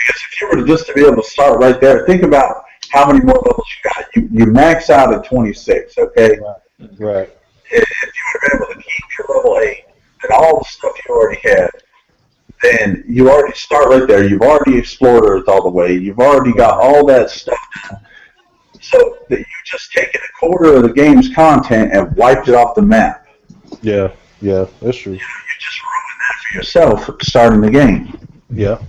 Because if you were just to be able to start right there, think about how many more levels you got. You max out at 26, okay? Right. If you would have been able to keep your level 8 and all the stuff you already had, then you already start right there. You've already explored Earth all the way. You've already got all that stuff done. So that you just taken a quarter of the game's content and wiped it off the map. Yeah, that's true. You just ruined that for yourself starting the game. Yeah.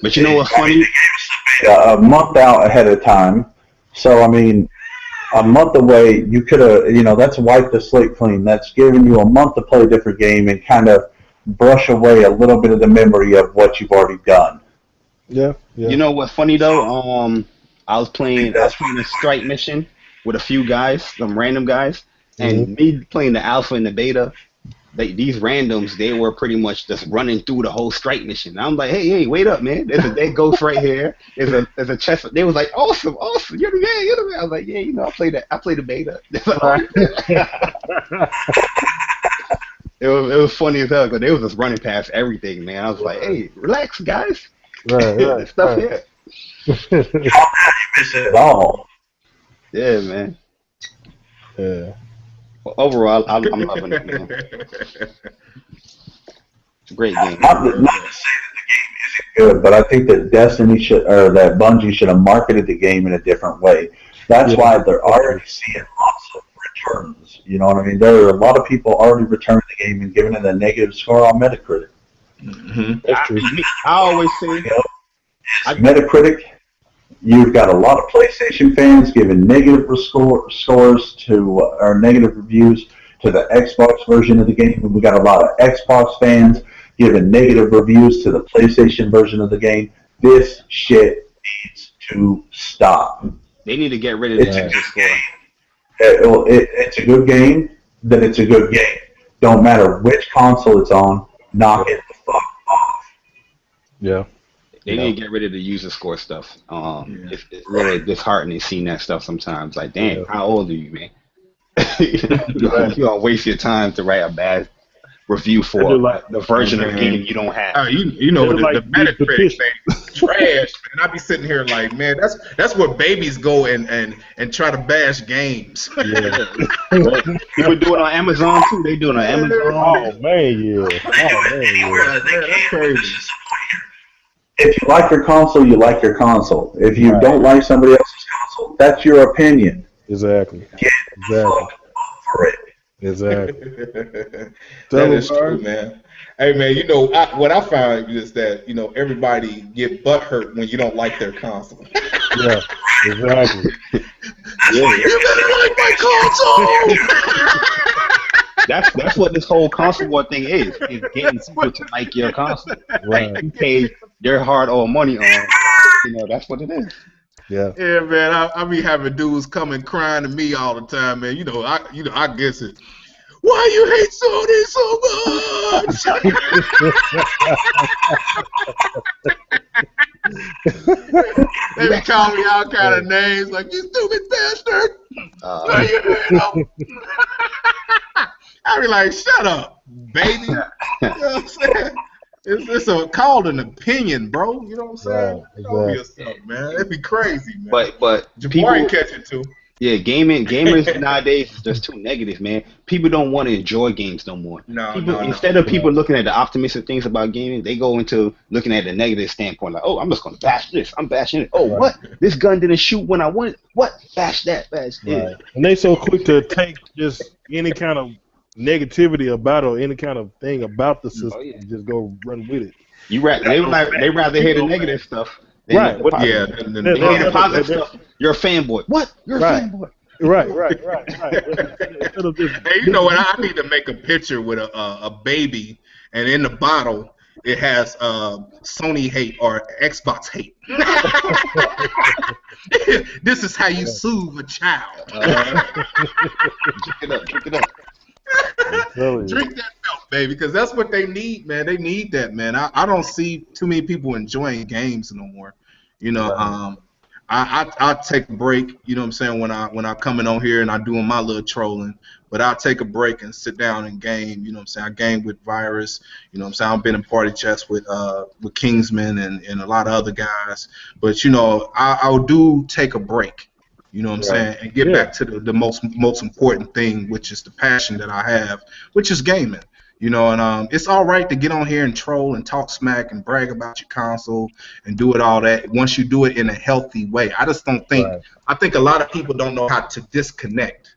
But you know what's funny? The game was a month out ahead of time. So, I mean, a month away, you could have, that's wiped the slate clean. That's giving you a month to play a different game and kind of brush away a little bit of the memory of what you've already done. Yeah. You know what's funny though? I was playing a strike mission with a few guys, some random guys, and me playing the alpha and the beta. These randoms, they were pretty much just running through the whole strike mission. I'm like, hey, wait up, man! There's a dead ghost right here. There's a chest. They was like, awesome. You're the man. I was like, yeah, I played the beta. It was funny as hell because they was just running past everything, man. I was like, hey, relax, guys. Right. Stuff here. You miss it all. Yeah, man. Yeah. Well, overall, I'm loving it, man. It's a great game. Not to say that the game isn't good, but I think that that Bungie should have marketed the game in a different way. That's why they're already seeing lots of returns. You know what I mean? There are a lot of people already returning the game and giving it a negative score on Metacritic. That's true. I always say, Metacritic, you've got a lot of PlayStation fans giving negative scores to, or negative reviews to the Xbox version of the game, and we got a lot of Xbox fans giving negative reviews to the PlayStation version of the game. This shit needs to stop. they need to get rid of It's the a user good score. game. It's a good game, then it's a good game. Don't matter which console it's on, knock it the fuck off. Yeah. They need to get rid of the user score stuff. It's really disheartening seeing that stuff sometimes. Like, damn, how old are you, man? You don't waste your time to write a bad review for the version of the game you don't have. You know, the Metacritic thing, trash, man. I be sitting here like, man, that's where babies go and try to bash games. Yeah. People do it on Amazon too. They do it on Amazon. Oh man, yeah. That's crazy. If you like your console, you like your console. If you don't like somebody else's console, that's your opinion. Exactly. Get fucked over it. Exactly. That is true, man. Hey, man, what I found is that, everybody get butthurt when you don't like their console. Yeah, exactly. You better like my console! That's what this whole console war thing is getting people to like your console. Right. Like, you pay their hard-earned money on, that's what it is. Yeah. Yeah, man, I be having dudes coming crying to me all the time, man. I guess it. Why you hate Sony so much? They be calling me all kind of names, like, you stupid bastard. Why you hate him? I be like, shut up, baby. You know what I'm saying? It's called an opinion, bro. You know what I'm saying? Show me yourself, man. It'd be crazy, man. But Jabari catch it too. Yeah, gamers nowadays is just too negative, man. People don't want to enjoy games no more. Instead of people looking at the optimistic things about gaming, they go into looking at the negative standpoint, like, oh, I'm just gonna bash this. I'm bashing it. Oh, what? This gun didn't shoot when I wanted. What? Bash that. Bash it. Right. And they so quick to take just any kind of negativity about or any kind of thing about the system and just go run with it. They rather hear the negative stuff. Right. The positive stuff. You're a fanboy. What? You're a fanboy. Right. Hey, you know what? I need to make a picture with a baby, and in the bottle it has Sony hate or Xbox hate. This is how you soothe a child. Drink it up. Drink that milk, baby, because that's what they need, man. They need that, man. I don't see too many people enjoying games no more. I take a break, you know what I'm saying, when I coming on here and I doing my little trolling. but I'll take a break and sit down and game. You know what I'm saying? I game with Virus. You know what I'm saying? I've been in party chats with Kingsman and a lot of other guys. But, you know, I'll do take a break. You know what I'm saying? And get back to the most important thing, which is the passion that I have, which is gaming. You know, and it's all right to get on here and troll and talk smack and brag about your console and do it all that once you do it in a healthy way. I just don't think I think a lot of people don't know how to disconnect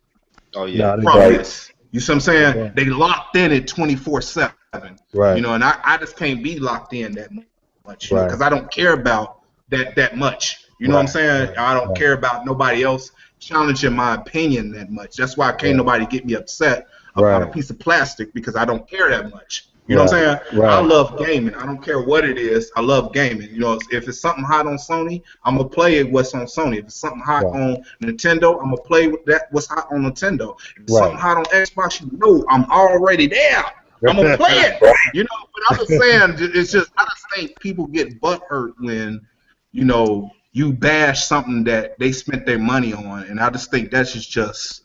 from this. You see what I'm saying? Yeah. They locked in at 24/7. Right. You know, and I just can't be locked in that much, you know, because I don't care about that much. You know what I'm saying? I don't care about nobody else challenging my opinion that much. That's why can't nobody get me upset about a piece of plastic, because I don't care that much. You know what I'm saying? I love gaming. I don't care what it is. I love gaming. You know, if it's something hot on Sony, I'm gonna play it what's on Sony. If it's something hot on Nintendo, I'm gonna play with that what's hot on Nintendo. If it's something hot on Xbox, you know I'm already there. I'm gonna play it. You know, but I'm just saying, it's just I just think people get butthurt when, you know, you bash something that they spent their money on, and I just think that's just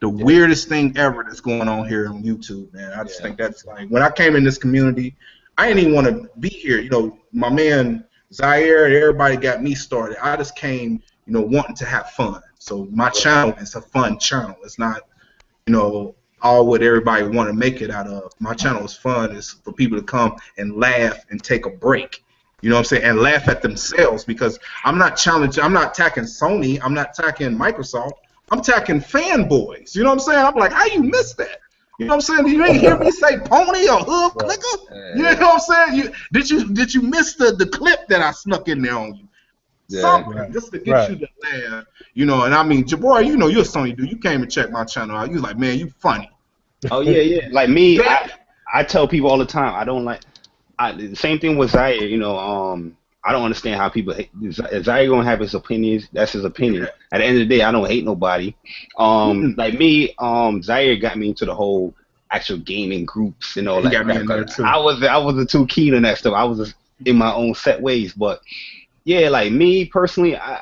the weirdest thing ever that's going on here on YouTube, man. I just think that's like, when I came in this community, I didn't even want to be here. You know, my man Zaire and everybody got me started. I just came, you know, wanting to have fun. So my channel is a fun channel. It's not, you know, all what everybody want to make it out of. My channel is fun. It's for people to come and laugh and take a break. You know what I'm saying? And laugh at themselves, because I'm not challenging. I'm not attacking Sony. I'm not attacking Microsoft. I'm attacking fanboys. You know what I'm saying? I'm like, how you miss that? You know what I'm saying? You ain't hear me say pony or hood clicker? You know what I'm saying? Did you miss the clip that I snuck in there on you? Something just to get you to laugh. You know, and I mean, Jabbar, you know you're a Sony dude. You came and checked my channel out. You was like, man, you funny. Oh yeah. Like me, I tell people all the time, I don't like. The same thing with Zaire. You know, I don't understand how people hate. Zaire gonna have his opinions. That's his opinion. At the end of the day, I don't hate nobody. Like me, Zaire got me into the whole actual gaming groups and all that. Got me in there too. I wasn't too keen on that stuff. I was just in my own set ways. But yeah, like me personally, I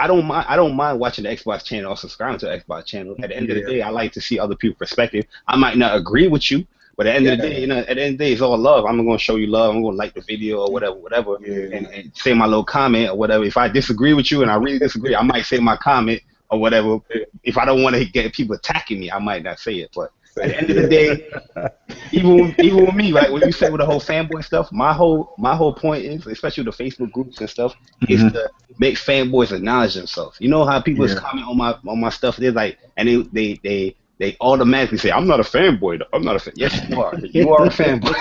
don't mind watching the Xbox channel or subscribing to the Xbox channel. At the end of the day, I like to see other people's perspective. I might not agree with you, but at the end of the day, you know, at the end of the day, it's all love. I'm gonna show you love. I'm gonna like the video or whatever, and say my little comment or whatever. If I disagree with you and I really disagree, I might say my comment or whatever. If I don't want to get people attacking me, I might not say it. But at the end of the day, even with me, like when you say with the whole fanboy stuff, my whole point is, especially with the Facebook groups and stuff, is to make fanboys acknowledge themselves. You know how people comment on my stuff? They're like, and they automatically say, I'm not a fanboy. I'm not a fan. Yes, you are. You are a fanboy.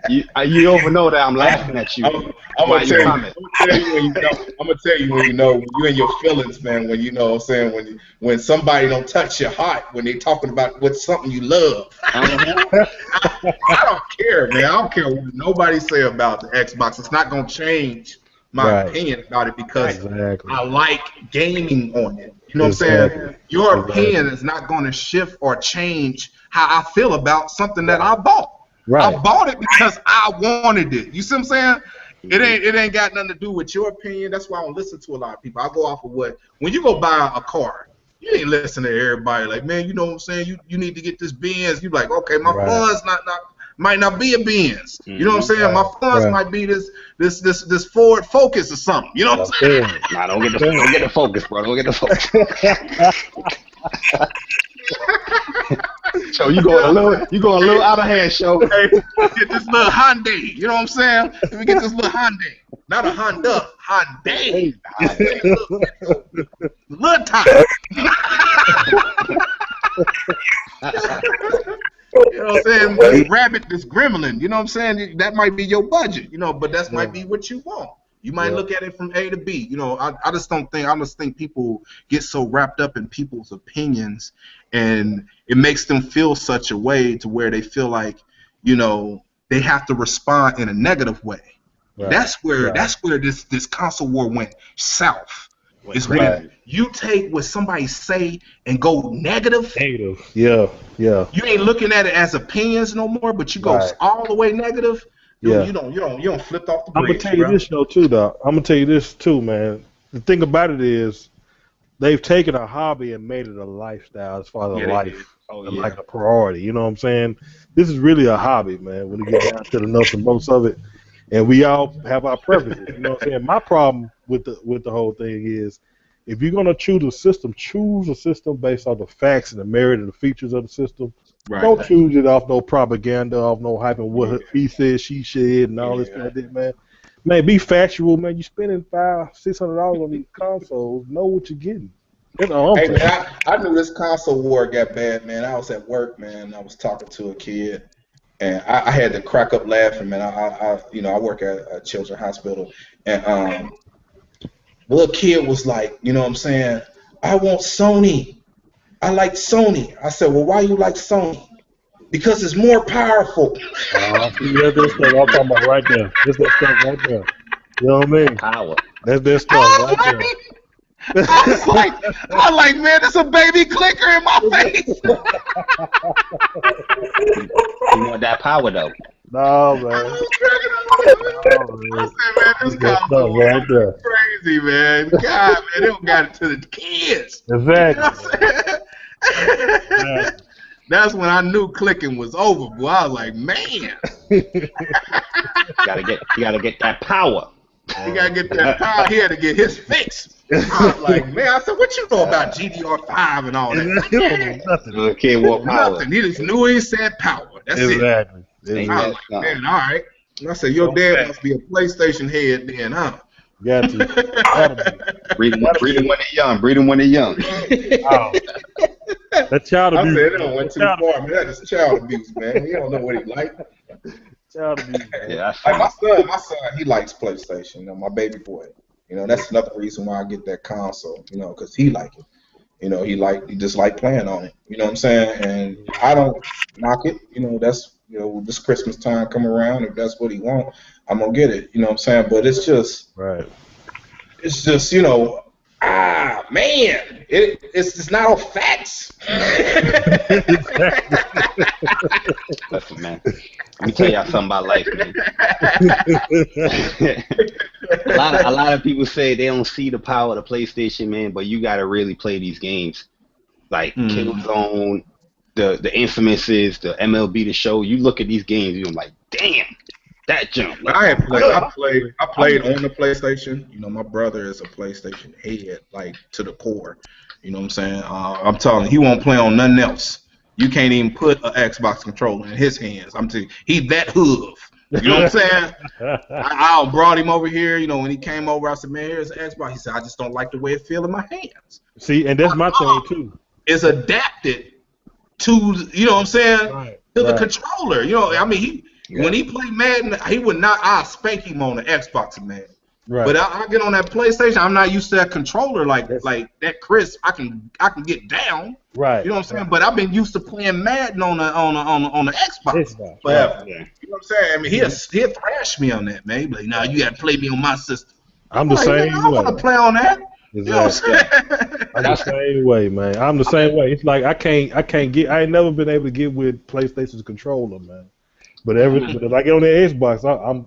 you don't know that I'm laughing at you. I'm gonna tell you when you know. I'm gonna tell you when you know. When you in your feelings, man. When you know what I'm saying. When somebody don't touch your heart. When they talking about what's something you love. I don't care, man. I don't care what nobody say about the Xbox. It's not gonna change my opinion about it, because I like gaming on it. You know what I'm saying? Your opinion is not going to shift or change how I feel about something that I bought. I bought it because I wanted it. You see what I'm saying? It ain't got nothing to do with your opinion. That's why I don't listen to a lot of people. I go off of when you go buy a car, you ain't listen to everybody like, man, you know what I'm saying? You need to get this Benz. You like, okay, my funds might not be a Benz. You know what I'm saying? My funds might be this Ford Focus or something. You know what I'm saying? Nah, don't get the Focus, bro. Don't get the Focus. So you going a little out of hand, show. Hey, get this little Hyundai. You know what I'm saying? Let me get this little Hyundai. Not a Honda. Hyundai. Little time. You know what I'm saying? This rabbit, this gremlin, you know what I'm saying? That might be your budget, you know, but that might be what you want. You might look at it from A to B. You know, I just think people get so wrapped up in people's opinions, and it makes them feel such a way to where they feel like, you know, they have to respond in a negative way. That's where this console war went south. It's when you take what somebody say and go negative. Yeah. You ain't looking at it as opinions no more, but you go all the way negative. Dude, you don't flip off the bridge. I'm gonna tell you this though too, Doc. I'm gonna tell you this too, man. The thing about it is, they've taken a hobby and made it a lifestyle as far as a life, like a priority. You know what I'm saying? This is really a hobby, man. When you get down to the nuts and bolts of it, and we all have our preferences. You know what I'm saying? My problem with the whole thing is, if you're gonna choose a system based on the facts and the merit and the features of the system. Right. Don't choose it off no propaganda, off no hype and what he said, she said, and all this kind of thing, man. Man, be factual, man. You spending $500-$600 on these consoles. Know what you're getting. That's all I'm saying. Man, I knew this console war got bad, man. I was at work, man. I was talking to a kid, and I had to crack up laughing, man. I work at a children's hospital, and the little kid was like, you know what I'm saying? I want Sony. I like Sony. I said, well, why you like Sony? Because it's more powerful. That's this stuff I'm talking about right there. This that stuff right there. You know what I mean? Power. That's this stuff right there. I like, man, there's a baby clicker in my face. You want that power, though. No, man. I said, man, this console right there. Crazy, man. God, man, they don't got it to the kids. Exactly. You know That's when I knew clicking was over, boy. I was like, man. You gotta get that power. He gotta get that power here to get his fix. I was like, man, I said, what you know about GDR5 and all that? Nothing. Okay, what power? Nothing. He just knew he said power. That's exactly. it. I was like, man, all right. And I said, your dad must be a PlayStation head then, huh? Got to. Breed him when they're young. Breed him when they're young. Oh. That child abuse. I said, it went too far, man. That is child abuse, man. He don't know what he like. Child abuse. Yeah, like my son, he likes PlayStation. You know, my baby boy. You know, that's another reason why I get that console. You know, because he like it. You know, he just like playing on it. You know what I'm saying? And I don't knock it. You know, that's this Christmas time come around. If that's what he want, I'm gonna get it. You know what I'm saying? But it's just right. It's just man, it's not all facts. Listen, man. Let me tell y'all something about life, man. a lot of people say they don't see the power of the PlayStation, man, but you gotta really play these games. Like Killzone, the Infamouses, the MLB The Show. You look at these games, you're like, damn, that jump. Like, I played on the PlayStation. You know, my brother is a PlayStation head, like to the core. You know what I'm saying? I'm telling you, he won't play on nothing else. You can't even put an Xbox controller in his hands. I'm telling you, he that hoof. You know what I'm saying? I brought him over here. You know, when he came over, I said, man, here's an Xbox. He said, I just don't like the way it feels in my hands. See, and that's my thing, too. It's adapted to, you know what I'm saying, to the controller. You know, I mean, when he played Madden, he would not, I'll spank him on the Xbox, man. Right. But I get on that PlayStation, I'm not used to that controller like that crisp. I can get down. Right. You know what I'm saying? But I've been used to playing Madden on the Xbox forever. Yeah. You know what I'm saying? I mean, he'll thrash me on that, man. But now you got to play me on my system. I'm the same way. I want to play on that. Exactly. You know what I'm saying? I'm the same way, man. I'm the same way. It's like I ain't never been able to get with PlayStation's controller, man. But if I get on the Xbox,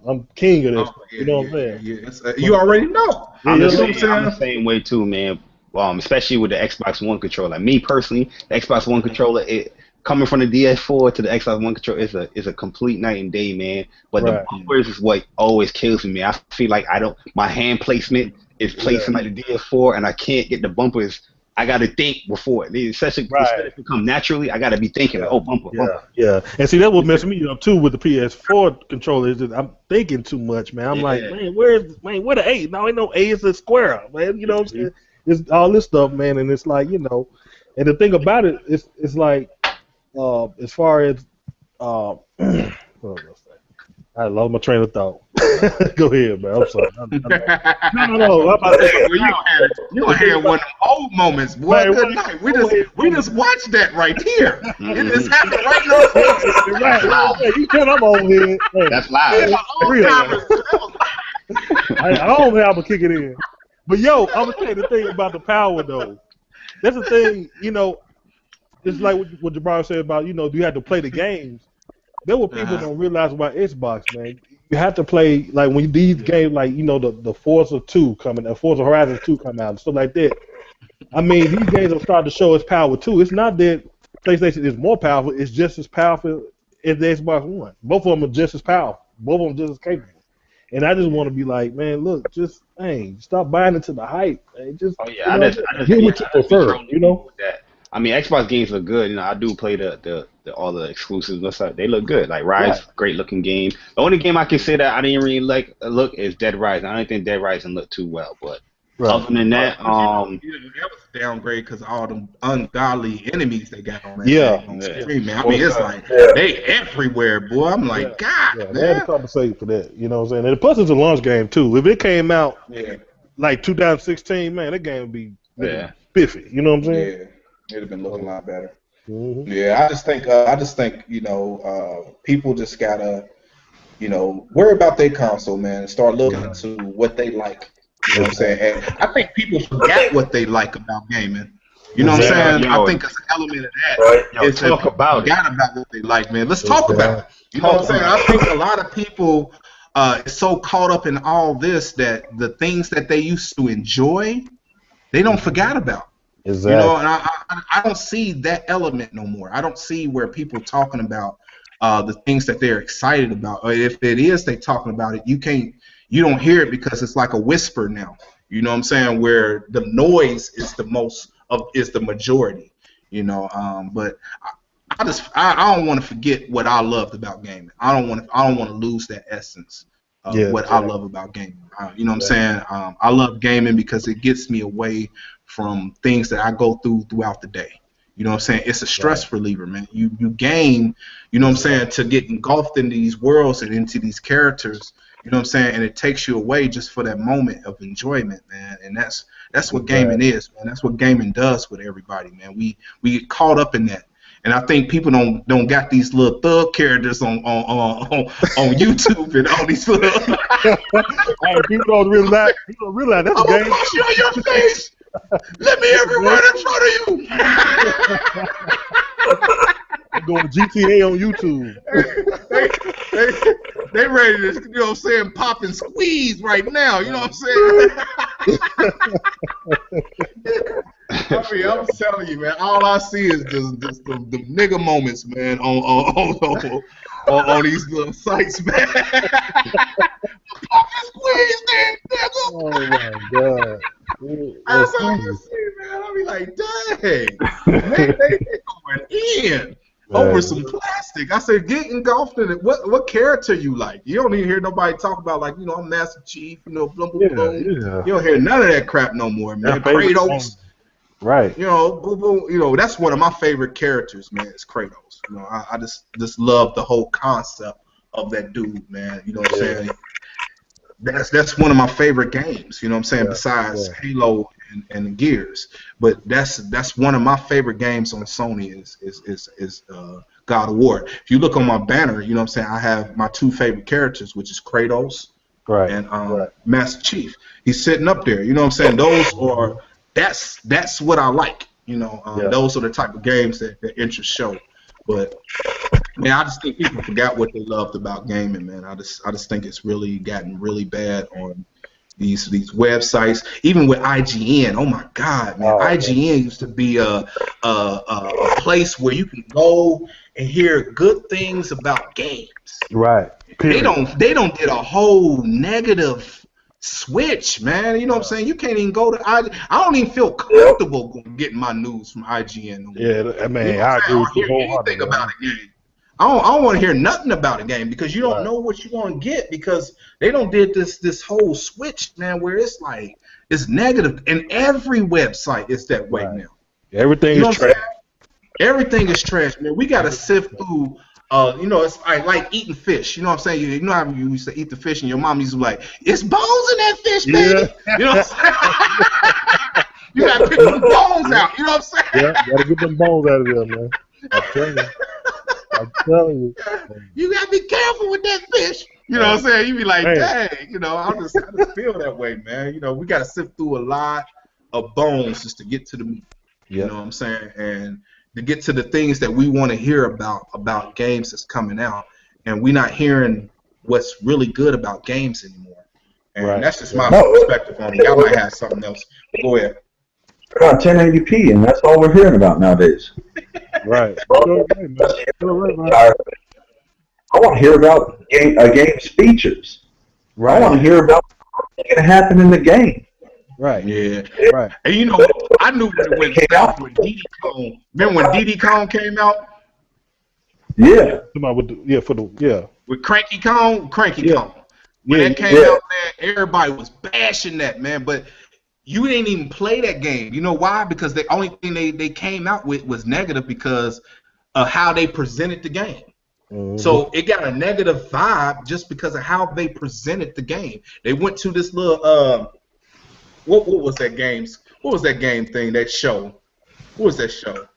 I'm king of this. You know what I'm saying? Yeah. You already know. I'm the same way too, man. Especially with the Xbox One controller. Like me personally, the Xbox One controller, coming from the DS4 to the Xbox One controller is a complete night and day, man. But the bumpers is what always kills me. I feel like my hand placement is placing like the DS4, and I can't get the bumpers. I got to think before it. Instead of become naturally, I got to be thinking, bumper. Yeah. And see, that what messed me up, too, with the PS4 controller is that I'm thinking too much, man. I'm like, where the A? No, ain't no A, it's a square, man. You know what I'm saying? It's all this stuff, man, and it's like, and the thing about it, it's like, as far as, what was I saying? I lost my train of thought. Go ahead, man. I'm sorry. No. I'm about to say, you had one of them old moments, boy. Man, good night. We just watched that right here. It just happened right now. Right. You tell I'm over here. Hey, that's live. I don't know how to kick it in. But I'm gonna tell you the thing about the power though. That's the thing, it's like what Jabbar said about, do you have to play the games? There were people don't realize about Xbox, man. You have to play, like, when these games, like, the Forza 2 coming out, Forza Horizon 2 come out, and stuff like that. I mean, these games have started to show its power too. It's not that PlayStation is more powerful; it's just as powerful as the Xbox One. Both of them are just as powerful. Both of them just as capable. And I just want to be like, man, look, just stop buying into the hype. Man. Just I just get what you prefer. You know. with that. I mean, Xbox games look good. You know, I do play the all the exclusives and stuff. They look good. Like Rise, great looking game. The only game I can say that I didn't really like look is Dead Rising. I don't think Dead Rising looked too well, but other than that, that was a downgrade because of all them ungodly enemies they got on that thing on screen, man. I mean, it's like they everywhere, boy. I'm like, God, man. They had to compensate for that. You know what I'm saying? And plus, it's a launch game too. If it came out like 2016, man, that game would be spiffy. You know what I'm saying? Yeah, it'd have been looking a lot better. Mm-hmm. Yeah, I just think people just gotta worry about their console, man, and start looking into what they like. You know what I'm saying? And I think people forget what they like about gaming. You know what I'm saying? I think it's an element of that. Right. It's talk about forgot about what they like, man. Let's talk about it. You know what I'm saying? I think a lot of people is so caught up in all this that the things that they used to enjoy, they don't forget about. Exactly. You know, and I don't see that element no more. I don't see where people talking about the things that they're excited about. Or if it is they talking about it, you don't hear it because it's like a whisper now. You know what I'm saying? Where the noise is the majority. You know, but I don't want to forget what I loved about gaming. I don't want to lose that essence of what I love about gaming. You know what I'm saying? I love gaming because it gets me away from things that I go throughout the day. You know what I'm saying? It's a stress reliever, man. You game, you know what I'm saying, to get engulfed into these worlds and into these characters. You know what I'm saying? And it takes you away just for that moment of enjoyment, man. And that's what gaming is, man. That's what gaming does with everybody, man. We get caught up in that. And I think people don't got these little thug characters on YouTube and all these little. Hey, people don't realize that's a game. I'm gonna punch you in your face. Let me everywhere in front of you. They're going GTA on YouTube. They ready to, you know what I'm saying, pop and squeeze right now. You know what I'm saying? I mean, I'm telling you, man. All I see is just the nigga moments, man, on these little sites, man. Pop and squeeze, man, nigga. Oh my God. That's all I see, man. I be like, dang, man, they going in over some plastic. I said, get engulfed in it. What character you like? You don't even hear nobody talk about, like, you know, I'm Master Chief, you know, boom, boom, boom. You don't hear none of that crap no more, man. Kratos. Right. You know, boom, boom, you know, that's one of my favorite characters, man, is Kratos. You know, I just love the whole concept of that dude, man. You know what I'm saying? That's one of my favorite games, you know what I'm saying, besides Halo and Gears. But that's one of my favorite games on Sony is God of War. If you look on my banner, you know what I'm saying, I have my two favorite characters, which is Kratos and Master Chief. He's sitting up there, you know what I'm saying? Those are that's what I like, you know. Those are the type of games that interest show. But man, I just think people forgot what they loved about gaming, man. I just think it's really gotten really bad on these websites, even with IGN. Oh my God, man! IGN used to be a place where you can go and hear good things about games. Right. Period. They don't did a whole negative switch, man. You know what I'm saying? You can't even go to IGN. I don't even feel comfortable getting my news from IGN. Yeah, man, you know I agree with you wholeheartedly. Anything about a game. I don't want to hear nothing about a game because you don't know what you're going to get because they don't did this whole switch, man, where it's like it's negative, and every website is that way now. Everything is trash. Everything is trash, man. We got to sift through. You know, it's like eating fish. You know what I'm saying? You know how you used to eat the fish, and your mom used to be like, "It's bones in that fish, baby." Yeah. You know what I'm saying? You gotta pick them bones out. You know what I'm saying? Yeah, you gotta get them bones out of there, man. I'm telling you. You gotta be careful with that fish. You know what I'm saying? You be like, dang. You know, I just feel that way, man. You know, we gotta sift through a lot of bones just to get to the meat. You know what I'm saying? And to get to the things that we want to hear about games that's coming out, and we're not hearing what's really good about games anymore. And that's just my perspective on it. Y'all might have something else. Go ahead. about 1080p, and that's all we're hearing about nowadays. Right. I want to hear about a game's features. Right. I want to hear about what's going to happen in the game. Right. Yeah. Right. And you know, I knew when it went south with Diddy Kong. Remember when Diddy Kong came out? Yeah. With Cranky Kong? Cranky Kong. When that came out, man, everybody was bashing that, man. But you didn't even play that game. You know why? Because the only thing they came out with was negative because of how they presented the game. Mm-hmm. So it got a negative vibe just because of how they presented the game. They went to this little what was that game? What was that game thing? That show? What was that show?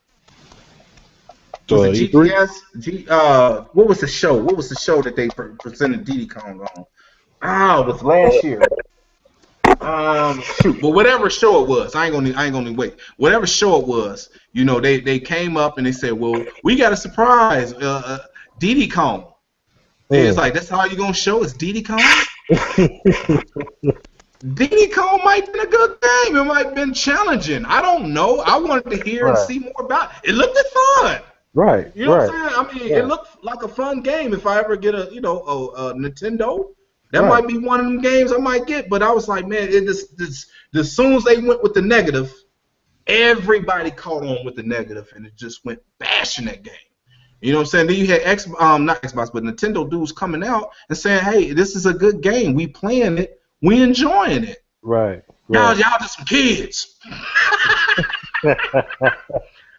Was it GTS? What was the show? What was the show that they presented Diddy Kong on? It was last year. Shoot, but whatever show it was, I ain't gonna wait. Whatever show it was, you know, they came up and they said, well, we got a surprise, Diddy Kong. And it's like, that's how you gonna show us Diddy Kong? Diddy Kong might have been a good game. It might have been challenging. I don't know. I wanted to hear and see more about it. It looked fun. Right. You know what I'm saying? I mean, it looked like a fun game. If I ever get a Nintendo, that might be one of them games I might get. But I was like, man, as soon as they went with the negative, everybody caught on with the negative, and it just went bashing that game. You know what I'm saying? Then you had not Xbox, but Nintendo dudes coming out and saying, hey, this is a good game. We playing it. We enjoying it. Right. Y'all just some kids.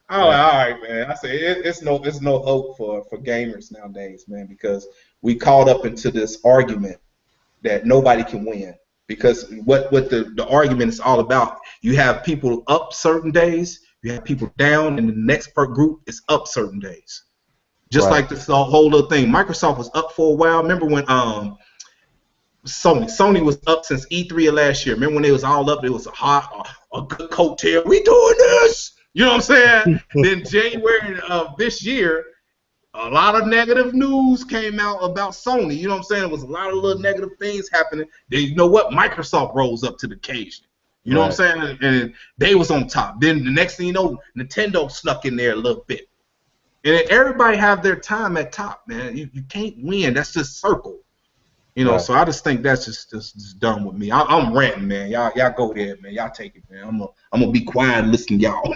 All right, man. I say it's no hope for gamers nowadays, man, because we caught up into this argument that nobody can win. Because what the argument is all about, you have people up certain days, you have people down, and the next group is up certain days. Just like this whole little thing. Microsoft was up for a while. Remember when Sony was up since E3 of last year. Remember when they was all up? It was a good coattail. We doing this. You know what I'm saying? Then January of this year, a lot of negative news came out about Sony. You know what I'm saying? There was a lot of little negative things happening. Then you know what? Microsoft rose up to the occasion. You know what I'm saying? And they was on top. Then the next thing you know, Nintendo snuck in there a little bit. And everybody have their time at top, man. You can't win. That's just circle. You know, so I just think that's just dumb with me. I'm ranting, man. Y'all go there, man. Y'all take it, man. I'm gonna be quiet and listen to y'all.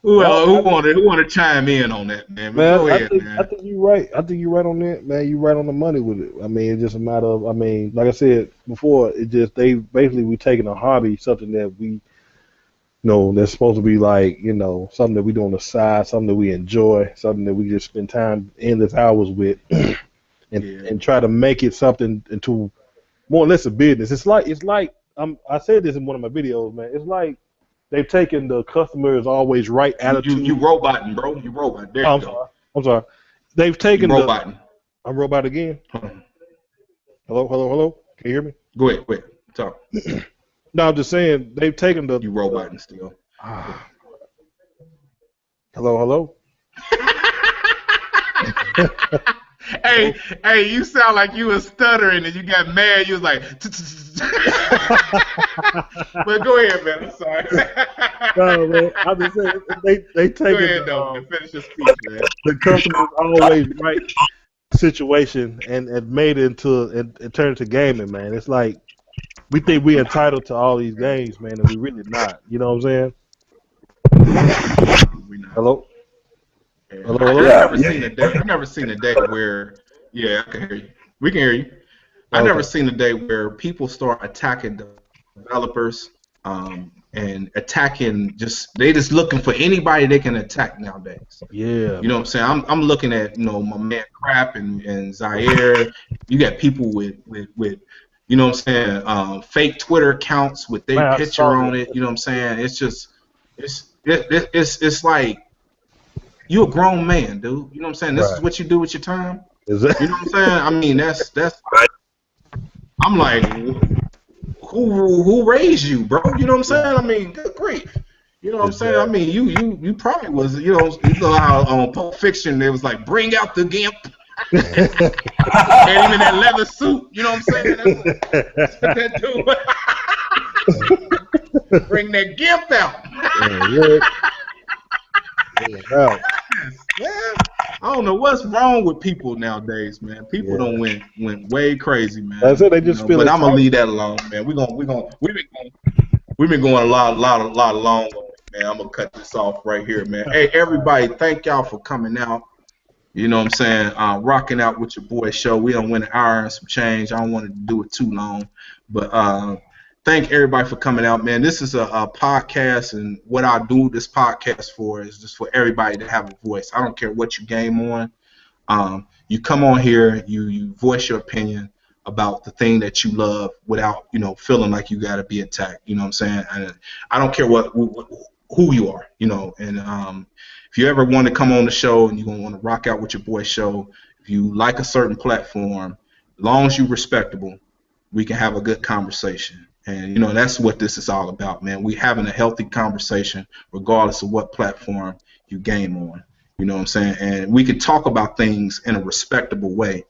Who want to chime in on that, man? Go ahead, man. I think you're right. I think you're right on that, man. You're right on the money with it. I mean, it's just a matter of, I mean, like I said before, it just we taking a hobby, something that we, that's supposed to be like, something that we do on the side, something that we enjoy, something that we just spend time, endless hours with, and try to make it something into more or less a business. It's like I said this in one of my videos, man. It's like they've taken the customer is always right attitude. You roboting, bro. You robot. There you go. I'm sorry. They've taken roboting. I'm robot again. Hello. Can you hear me? Go ahead. Talk. No, I'm just saying they've taken the. You roboting still. Hello. Hey, you sound like you was stuttering and you got mad. You was like, but go ahead, man. I'm sorry. No, man. I'm just saying they take go ahead, though. Finish your speech, man. The customer's always right situation and made it into and turned it to gaming, man. It's like we think we're entitled to all these games, man, and we really not. You know what I'm saying? Hello. I've never seen a day where, I can hear you. We can hear you. I've never seen a day where people start attacking developers and attacking they just looking for anybody they can attack nowadays. Yeah. You know what I'm saying? I'm looking at my man Crap and Zaire. You got people with you know what I'm saying, fake Twitter accounts with their picture on it. You know what I'm saying? It's just it's like. You a grown man, dude. You know what I'm saying? This is what you do with your time. You know what I'm saying? I mean, that's. I'm like, who raised you, bro? You know what I'm saying? I mean, good grief. You know what I'm saying? I mean, you probably was. You know how on Pulp Fiction there was like, bring out the gimp. And him in that leather suit. You know what I'm saying? That's what that dude. Bring that gift out. Yeah. Man, I don't know what's wrong with people nowadays, man. People don't went way crazy, man. That's it. They just feel but I'm gonna entitled. leave that alone, man. We've been going a lot long on it, man. I'm gonna cut this off right here, man. Hey, everybody, thank y'all for coming out. You know what I'm saying? Rocking out with your boy show. We don't win an hour and some change. I don't want to do it too long, but thank everybody for coming out, man. This is a podcast, and what I do this podcast for is just for everybody to have a voice. I don't care what you game on. You come on here, you voice your opinion about the thing that you love without, feeling like you got to be attacked. You know what I'm saying? And I don't care who you are, and if you ever want to come on the show and you're going to want to rock out with your boy show, if you like a certain platform, as long as you're respectable, we can have a good conversation. And, that's what this is all about, man. We having a healthy conversation regardless of what platform you game on. You know what I'm saying? And we can talk about things in a respectable way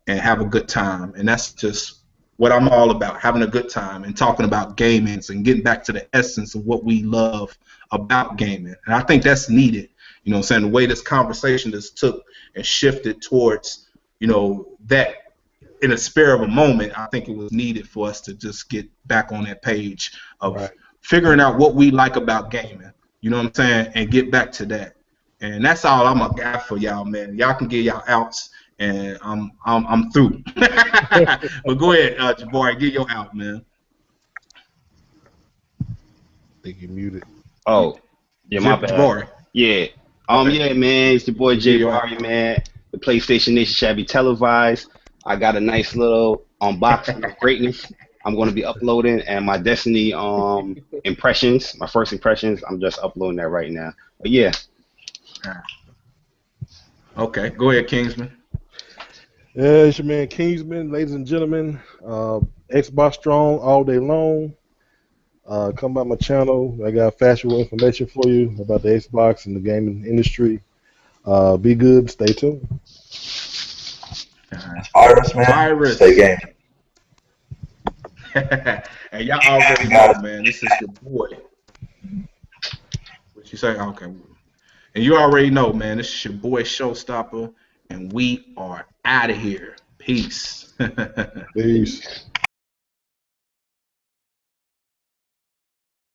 and have a good time. And that's just what I'm all about, having a good time and talking about gaming and getting back to the essence of what we love about gaming. And I think that's needed. You know what I'm saying? The way this conversation just took and shifted towards, that in a spare of a moment, I think it was needed for us to just get back on that page of figuring out what we like about gaming. You know what I'm saying? And get back to that. And that's all I'm a guy for y'all, man. Y'all can get y'all outs, and I'm through. But go ahead, Jabari, get your out, man. I think you muted. Oh, yeah, my bad. Jabari. Yeah. Yeah, man. It's your boy Jay Barry, man. The PlayStation Nation shall be televised. I got a nice little unboxing of greatness I'm going to be uploading, and my Destiny impressions, my first impressions. I'm just uploading that right now. But yeah. Okay, go ahead, Kingsman. Yeah, it's your man Kingsman, ladies and gentlemen. Xbox Strong all day long. Come by my channel. I got factual information for you about the Xbox and the gaming industry. Be good. Stay tuned. Virus, man. Virus. Stay gaming. And y'all already know, man. This is your boy. What you say? Okay. And you already know, man. This is your boy Showstopper, and we are out of here. Peace. Peace.